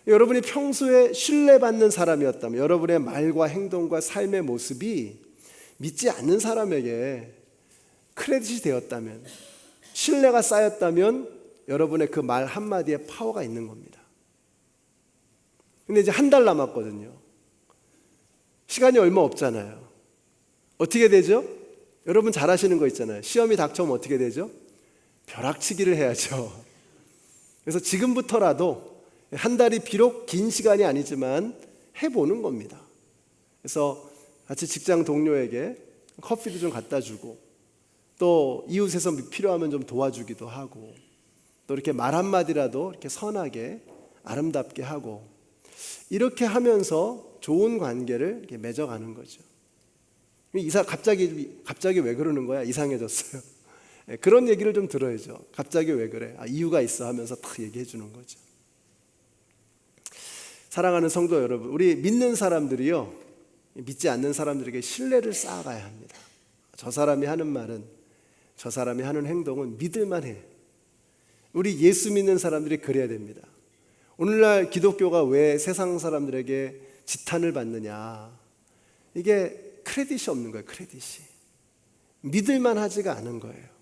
여러분이 평소에 신뢰받는 사람이었다면, 여러분의 말과 행동과 삶의 모습이 믿지 않는 사람에게 크레딧이 되었다면, 신뢰가 쌓였다면 여러분의 그 말 한마디에 파워가 있는 겁니다. 근데 이제 한 달 남았거든요. 시간이 얼마 없잖아요. 어떻게 되죠? 여러분 잘 아시는 거 있잖아요. 시험이 닥쳐오면 어떻게 되죠? 벼락치기를 해야죠. 그래서 지금부터라도 한 달이 비록 긴 시간이 아니지만 해보는 겁니다. 그래서 같이 직장 동료에게 커피도 좀 갖다 주고, 또 이웃에서 필요하면 좀 도와주기도 하고, 또 이렇게 말 한마디라도 이렇게 선하게 아름답게 하고, 이렇게 하면서 좋은 관계를 이렇게 맺어가는 거죠. 갑자기 왜 그러는 거야? 이상해졌어요. 그런 얘기를 좀 들어야죠. 갑자기 왜 그래? 이유가 있어 하면서 딱 얘기해 주는 거죠. 사랑하는 성도 여러분, 우리 믿는 사람들이요, 믿지 않는 사람들에게 신뢰를 쌓아가야 합니다. 저 사람이 하는 말은, 저 사람이 하는 행동은 믿을만 해. 우리 예수 믿는 사람들이 그래야 됩니다. 오늘날 기독교가 왜 세상 사람들에게 지탄을 받느냐? 이게 크레딧이 없는 거예요. 크레딧이 믿을만 하지가 않은 거예요.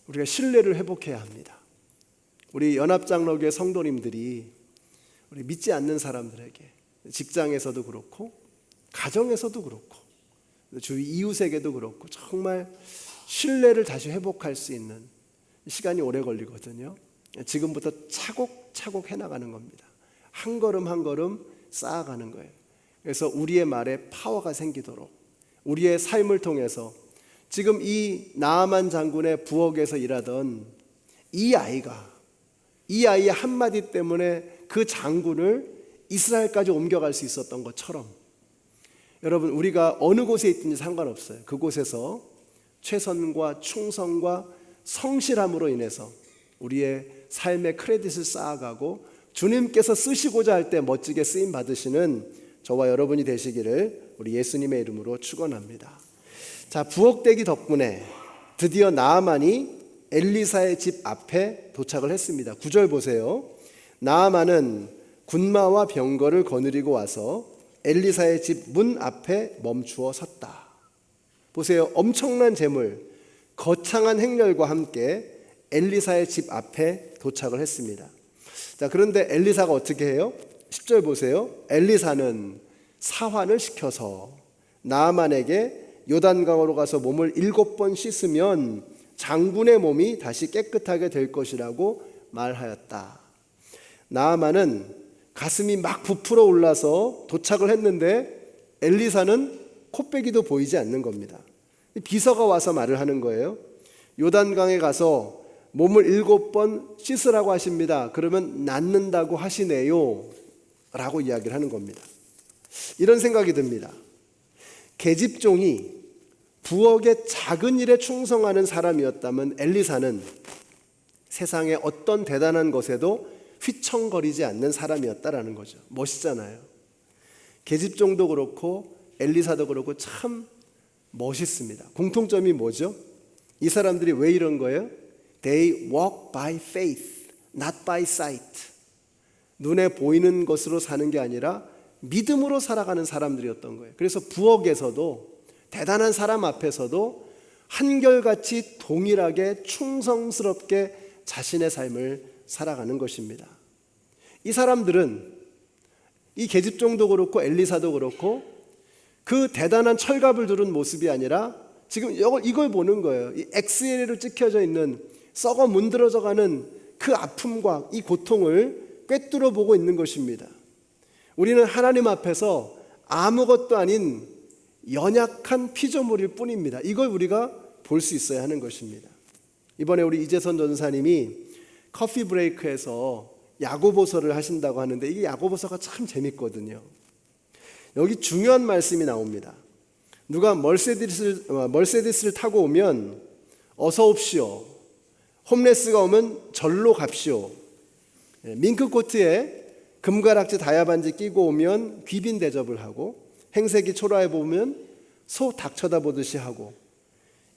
우리가 신뢰를 회복해야 합니다. 우리 연합장로교회 성도님들이 우리 믿지 않는 사람들에게, 직장에서도 그렇고 가정에서도 그렇고 주위 이웃에게도 그렇고 정말 신뢰를 다시 회복할 수 있는 시간이 오래 걸리거든요. 지금부터 차곡차곡 해나가는 겁니다. 한 걸음 한 걸음 쌓아가는 거예요. 그래서 우리의 말에 파워가 생기도록, 우리의 삶을 통해서 지금 이 나아만 장군의 부엌에서 일하던 이 아이의 한마디 때문에 그 장군을 이스라엘까지 옮겨갈 수 있었던 것처럼, 여러분, 우리가 어느 곳에 있든지 상관없어요. 그곳에서 최선과 충성과 성실함으로 인해서 우리의 삶의 크레딧을 쌓아가고 주님께서 쓰시고자 할 때 멋지게 쓰임 받으시는 저와 여러분이 되시기를 우리 예수님의 이름으로 축원합니다. 자, 부엌대기 덕분에 드디어 나아만이 엘리사의 집 앞에 도착을 했습니다. 9절 보세요. 나아만은 군마와 병거를 거느리고 와서 엘리사의 집 문 앞에 멈추어 섰다. 보세요. 엄청난 재물, 거창한 행렬과 함께 엘리사의 집 앞에 도착을 했습니다. 자, 그런데 엘리사가 어떻게 해요? 10절 보세요. 엘리사는 사환을 시켜서 나아만에게 요단강으로 가서 몸을 7번 씻으면 장군의 몸이 다시 깨끗하게 될 것이라고 말하였다. 나아만은 가슴이 막 부풀어 올라서 도착을 했는데 엘리사는 코빼기도 보이지 않는 겁니다. 비서가 와서 말을 하는 거예요. 요단강에 가서 몸을 7번 씻으라고 하십니다. 그러면 낫는다고 하시네요 라고 이야기를 하는 겁니다. 이런 생각이 듭니다. 계집종이 부엌의 작은 일에 충성하는 사람이었다면 엘리사는 세상의 어떤 대단한 것에도 휘청거리지 않는 사람이었다라는 거죠. 멋있잖아요. 계집종도 그렇고 엘리사도 그렇고 참 멋있습니다. 공통점이 뭐죠? 이 사람들이 왜 이런 거예요? They walk by faith, not by sight. 눈에 보이는 것으로 사는 게 아니라 믿음으로 살아가는 사람들이었던 거예요. 그래서 부엌에서도 대단한 사람 앞에서도 한결같이 동일하게 충성스럽게 자신의 삶을 살아가는 것입니다. 이 사람들은 이 계집종도 그렇고 엘리사도 그렇고 그 대단한 철갑을 두른 모습이 아니라 지금 이걸 보는 거예요. 이 엑스레이로 찍혀져 있는 썩어 문드러져가는 그 아픔과 이 고통을 꿰뚫어 보고 있는 것입니다. 우리는 하나님 앞에서 아무것도 아닌 연약한 피조물일 뿐입니다. 이걸 우리가 볼 수 있어야 하는 것입니다. 이번에 우리 이재선 전사님이 커피 브레이크에서 야고보서를 하신다고 하는데 이게 야고보서가 참 재밌거든요. 여기 중요한 말씀이 나옵니다. 누가 멀세디스를 타고 오면 어서 옵시오. 홈레스가 오면 절로 갑시오. 밍크코트에 금가락지 다야반지 끼고 오면 귀빈 대접을 하고 행색이 초라해 보면 소 닭 쳐다보듯이 하고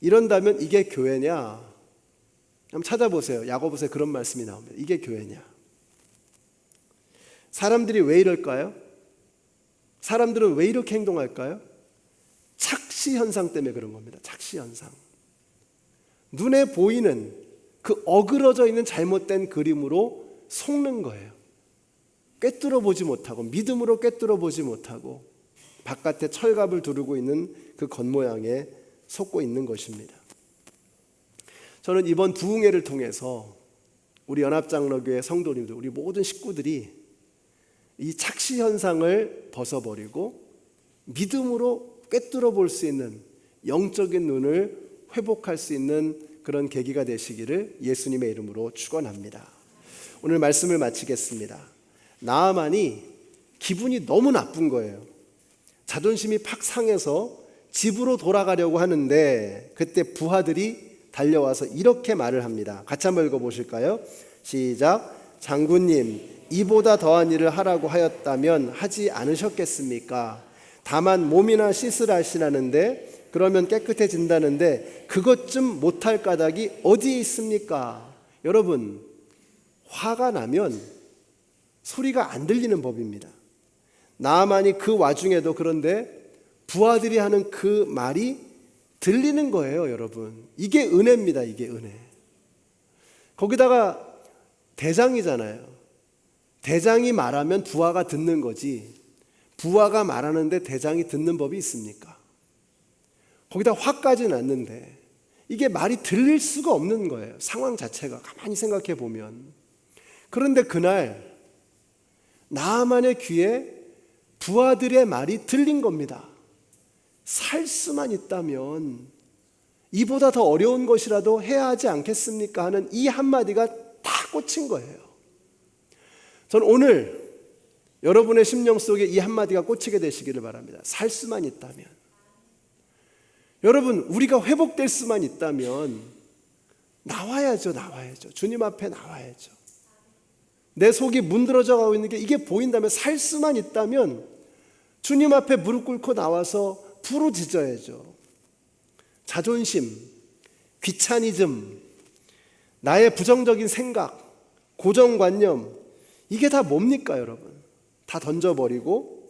이런다면 이게 교회냐? 한번 찾아보세요. 야고보서에 그런 말씀이 나옵니다. 이게 교회냐? 사람들이 왜 이럴까요? 사람들은 왜 이렇게 행동할까요? 착시 현상 때문에 그런 겁니다. 착시 현상. 눈에 보이는 그 어그러져 있는 잘못된 그림으로 속는 거예요. 꿰뚫어 보지 못하고 믿음으로 꿰뚫어 보지 못하고 바깥에 철갑을 두르고 있는 그 겉모양에 속고 있는 것입니다. 저는 이번 부흥회를 통해서 우리 연합장로교회 성도님들, 우리 모든 식구들이 이 착시 현상을 벗어버리고 믿음으로 꿰뚫어 볼 수 있는 영적인 눈을 회복할 수 있는 그런 계기가 되시기를 예수님의 이름으로 축원합니다. 오늘 말씀을 마치겠습니다. 나아만이 기분이 너무 나쁜 거예요. 자존심이 팍 상해서 집으로 돌아가려고 하는데 그때 부하들이 달려와서 이렇게 말을 합니다. 같이 한번 읽어보실까요? 시작. 장군님, 이보다 더한 일을 하라고 하였다면 하지 않으셨겠습니까? 다만 몸이나 씻으라 하시라는데 그러면 깨끗해진다는데 그것 좀 못할 까닭이 어디에 있습니까? 여러분, 화가 나면 소리가 안 들리는 법입니다. 나아만이 그 와중에도 그런데 부하들이 하는 그 말이 들리는 거예요, 여러분. 이게 은혜입니다. 이게 은혜. 거기다가 대장이잖아요. 대장이 말하면 부하가 듣는 거지. 부하가 말하는데 대장이 듣는 법이 있습니까? 거기다 화까지 났는데 이게 말이 들릴 수가 없는 거예요. 상황 자체가 가만히 생각해 보면. 그런데 그날 나아만의 귀에 부하들의 말이 들린 겁니다. 살 수만 있다면 이보다 더 어려운 것이라도 해야 하지 않겠습니까? 하는 이 한마디가 다 꽂힌 거예요. 저는 오늘 여러분의 심령 속에 이 한마디가 꽂히게 되시기를 바랍니다. 살 수만 있다면. 여러분, 우리가 회복될 수만 있다면 나와야죠. 주님 앞에 나와야죠. 내 속이 문드러져 가고 있는 게 이게 보인다면, 살 수만 있다면 주님 앞에 무릎 꿇고 나와서 부르짖어야죠. 자존심, 귀차니즘, 나의 부정적인 생각, 고정관념, 이게 다 뭡니까, 여러분? 다 던져버리고,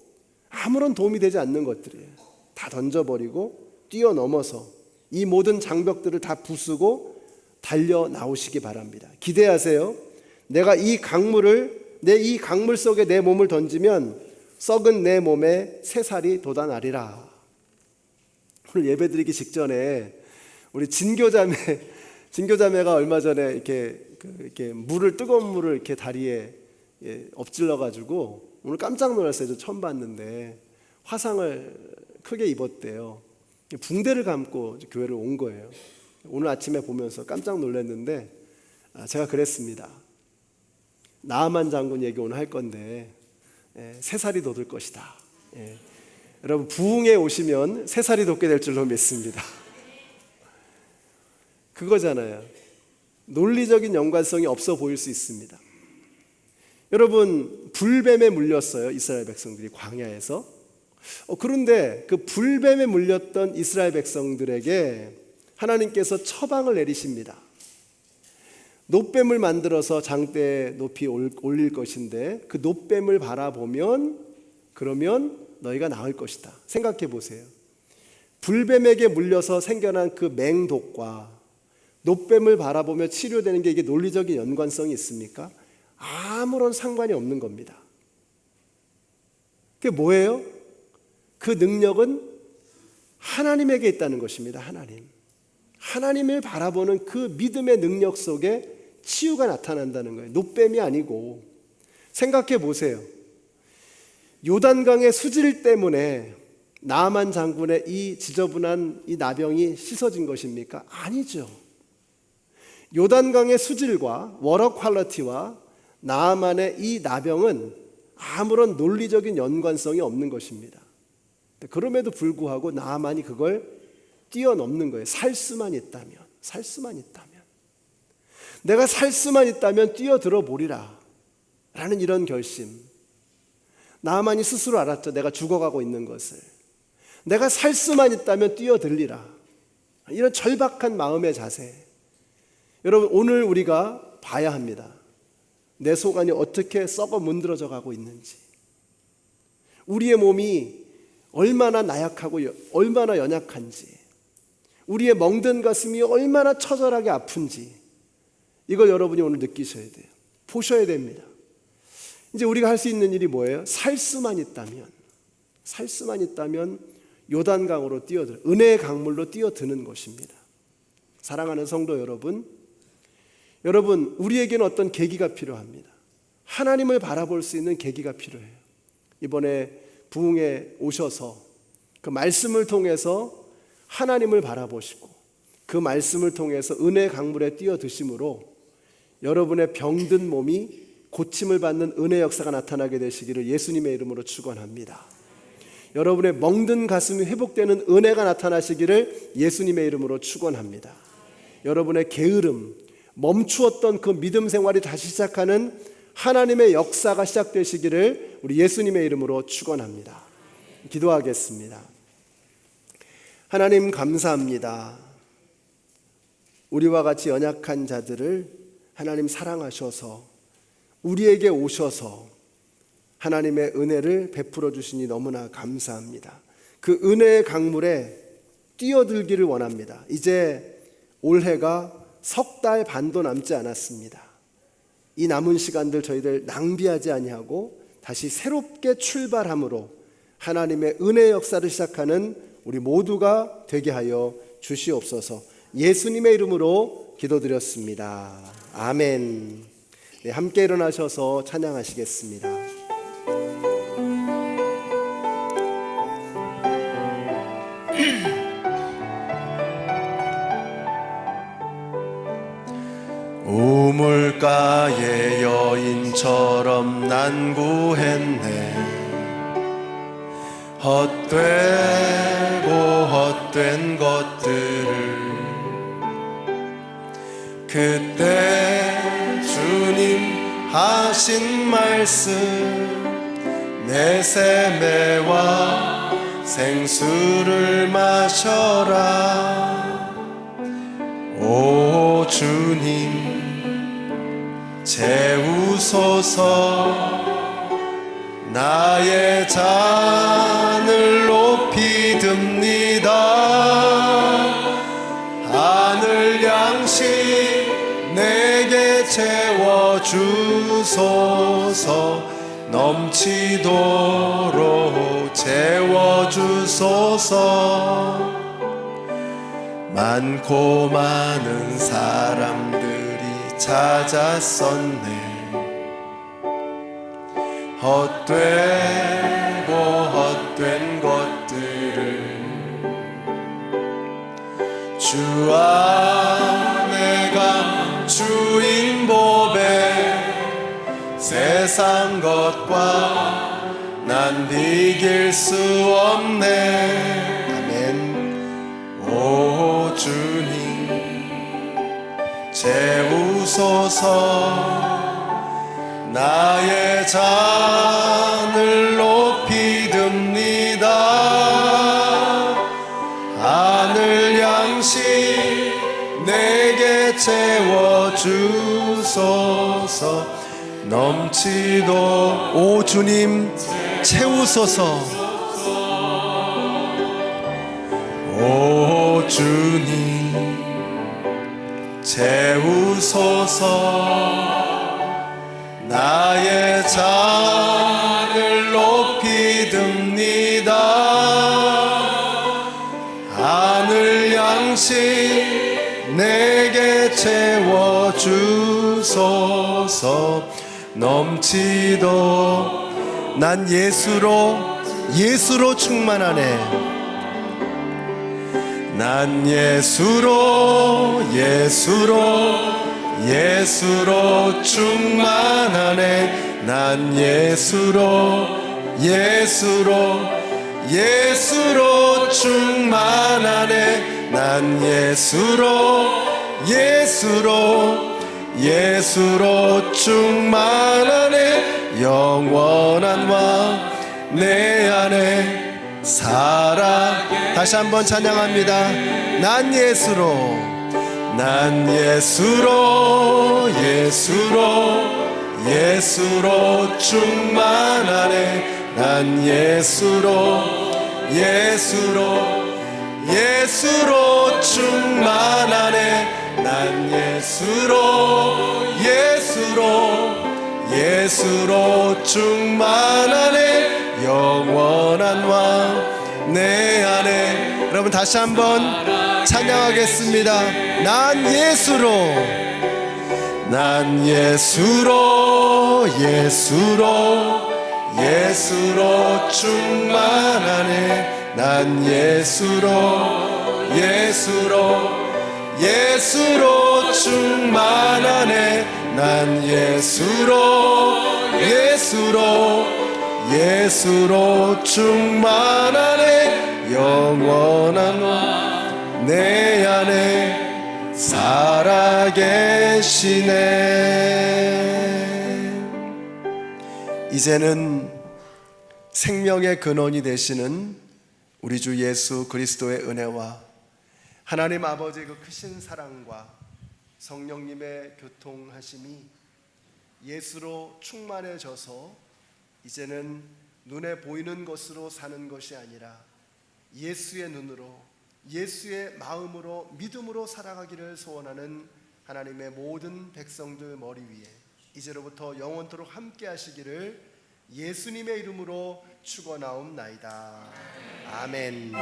아무런 도움이 되지 않는 것들이에요. 다 던져버리고 뛰어넘어서 이 모든 장벽들을 다 부수고 달려 나오시기 바랍니다. 기대하세요. 내가 이 강물 속에 내 몸을 던지면 썩은 내 몸에 새살이 돋아나리라. 오늘 예배드리기 직전에 우리 진교자매가 얼마 전에 이렇게 뜨거운 물을 이렇게 다리에 엎질러 가지고 오늘 깜짝 놀랐어요. 저 처음 봤는데 화상을 크게 입었대요. 붕대를 감고 교회를 온 거예요. 오늘 아침에 보면서 깜짝 놀랐는데 제가 그랬습니다. 나아만 장군 얘기 오늘 할 건데 새살이 돋을 것이다. 여러분, 부흥에 오시면 새살이 돋게 될 줄로 믿습니다. 그거잖아요. 논리적인 연관성이 없어 보일 수 있습니다. 여러분, 불뱀에 물렸어요. 이스라엘 백성들이 광야에서. 그런데 그 불뱀에 물렸던 이스라엘 백성들에게 하나님께서 처방을 내리십니다. 놋뱀을 만들어서 장대에 높이 올릴 것인데 그 놋뱀을 바라보면 그러면 너희가 나을 것이다. 생각해 보세요. 불뱀에게 물려서 생겨난 그 맹독과 놋뱀을 바라보며 치료되는 게 이게 논리적인 연관성이 있습니까? 아무런 상관이 없는 겁니다. 그게 뭐예요? 그 능력은 하나님에게 있다는 것입니다. 하나님을 바라보는 그 믿음의 능력 속에 치유가 나타난다는 거예요. 놋뱀이 아니고. 생각해 보세요. 요단강의 수질 때문에 나아만 장군의 이 지저분한 이 나병이 씻어진 것입니까? 아니죠. 요단강의 수질과 워터 퀄리티와 나아만의 이 나병은 아무런 논리적인 연관성이 없는 것입니다. 그럼에도 불구하고 나아만이 그걸 뛰어넘는 거예요. 살 수만 있다면. 내가 살 수만 있다면 뛰어들어 보리라 라는 이런 결심. 나아만이 스스로 알았죠. 내가 죽어가고 있는 것을. 내가 살 수만 있다면 뛰어들리라. 이런 절박한 마음의 자세. 여러분, 오늘 우리가 봐야 합니다. 내 속안이 어떻게 썩어 문드러져 가고 있는지, 우리의 몸이 얼마나 나약하고 얼마나 연약한지, 우리의 멍든 가슴이 얼마나 처절하게 아픈지, 이걸 여러분이 오늘 느끼셔야 돼요. 보셔야 됩니다. 이제 우리가 할 수 있는 일이 뭐예요? 살 수만 있다면 요단강으로 뛰어들, 은혜의 강물로 뛰어드는 것입니다. 사랑하는 성도 여러분, 우리에게는 어떤 계기가 필요합니다. 하나님을 바라볼 수 있는 계기가 필요해요. 이번에 부흥에 오셔서 그 말씀을 통해서 하나님을 바라보시고 그 말씀을 통해서 은혜의 강물에 뛰어드심으로 여러분의 병든 몸이 고침을 받는 은혜 역사가 나타나게 되시기를 예수님의 이름으로 축원합니다. 여러분의 멍든 가슴이 회복되는 은혜가 나타나시기를 예수님의 이름으로 축원합니다. 여러분의 게으름, 멈추었던 그 믿음 생활이 다시 시작하는 하나님의 역사가 시작되시기를 우리 예수님의 이름으로 축원합니다. 기도하겠습니다. 하나님 감사합니다. 우리와 같이 연약한 자들을 하나님 사랑하셔서 우리에게 오셔서 하나님의 은혜를 베풀어 주시니 너무나 감사합니다. 그 은혜의 강물에 뛰어들기를 원합니다. 이제 올해가 석 달 반도 남지 않았습니다. 이 남은 시간들 저희들 낭비하지 아니하고 다시 새롭게 출발함으로 하나님의 은혜의 역사를 시작하는 우리 모두가 되게 하여 주시옵소서. 예수님의 이름으로 기도드렸습니다. 아멘. 네, 함께 일어나셔서 찬양하시겠습니다. 우물가의 여인처럼 난구했네. 헛되고 헛된 것들을 그때 주님 하신 말씀, 내 세매와 생수를 마셔라. 오 주님 채우소서. 나의 잔을 높이 듭니다. 하늘 양식 내게 채워주소서. 넘치도록 채워주소서. 많고 많은 사람들이 찾았었네. 헛되고 헛된 것들을 주 안에가 주인 보배. 세상 것과 난 비길 수 없네. 아멘. 오 주님 채우소서. 나의 잔을 높이 듭니다. 하늘 양식 내게 채워주소서. 넘치도 오 주님 채우소서. 오 주님 채우소서. 나의 잔을 높이 듭니다. 하늘 양식 내게 채워주소서. 넘치도 난 예수로 충만하네. 난 예수로 충만하네. 난 예수로 충만하네. 난 예수로 충만하네. 영원한 왕 내 안에 살아. 다시 한번 찬양합니다. 난 예수로 충만하네. 난 예수로 충만하네. 난 예수로 충만하네. 영원한 왕 내 안에. 여러분 다시 한번 찬양하겠습니다. 난 예수로 충만하네. 난 예수로 충만하네. 난 예수로 충만하네. 영원한 왕 내 안에 살아계시네. 이제는 생명의 근원이 되시는 우리 주 예수 그리스도의 은혜와 하나님 아버지의 그 크신 사랑과 성령님의 교통하심이 예수로 충만해져서 이제는 눈에 보이는 것으로 사는 것이 아니라 예수의 눈으로, 예수의 마음으로, 믿음으로 살아가기를 소원하는 하나님의 모든 백성들 머리 위에 이제로부터 영원토록 함께 하시기를 예수님의 이름으로 축원하옵나이다. 아멘.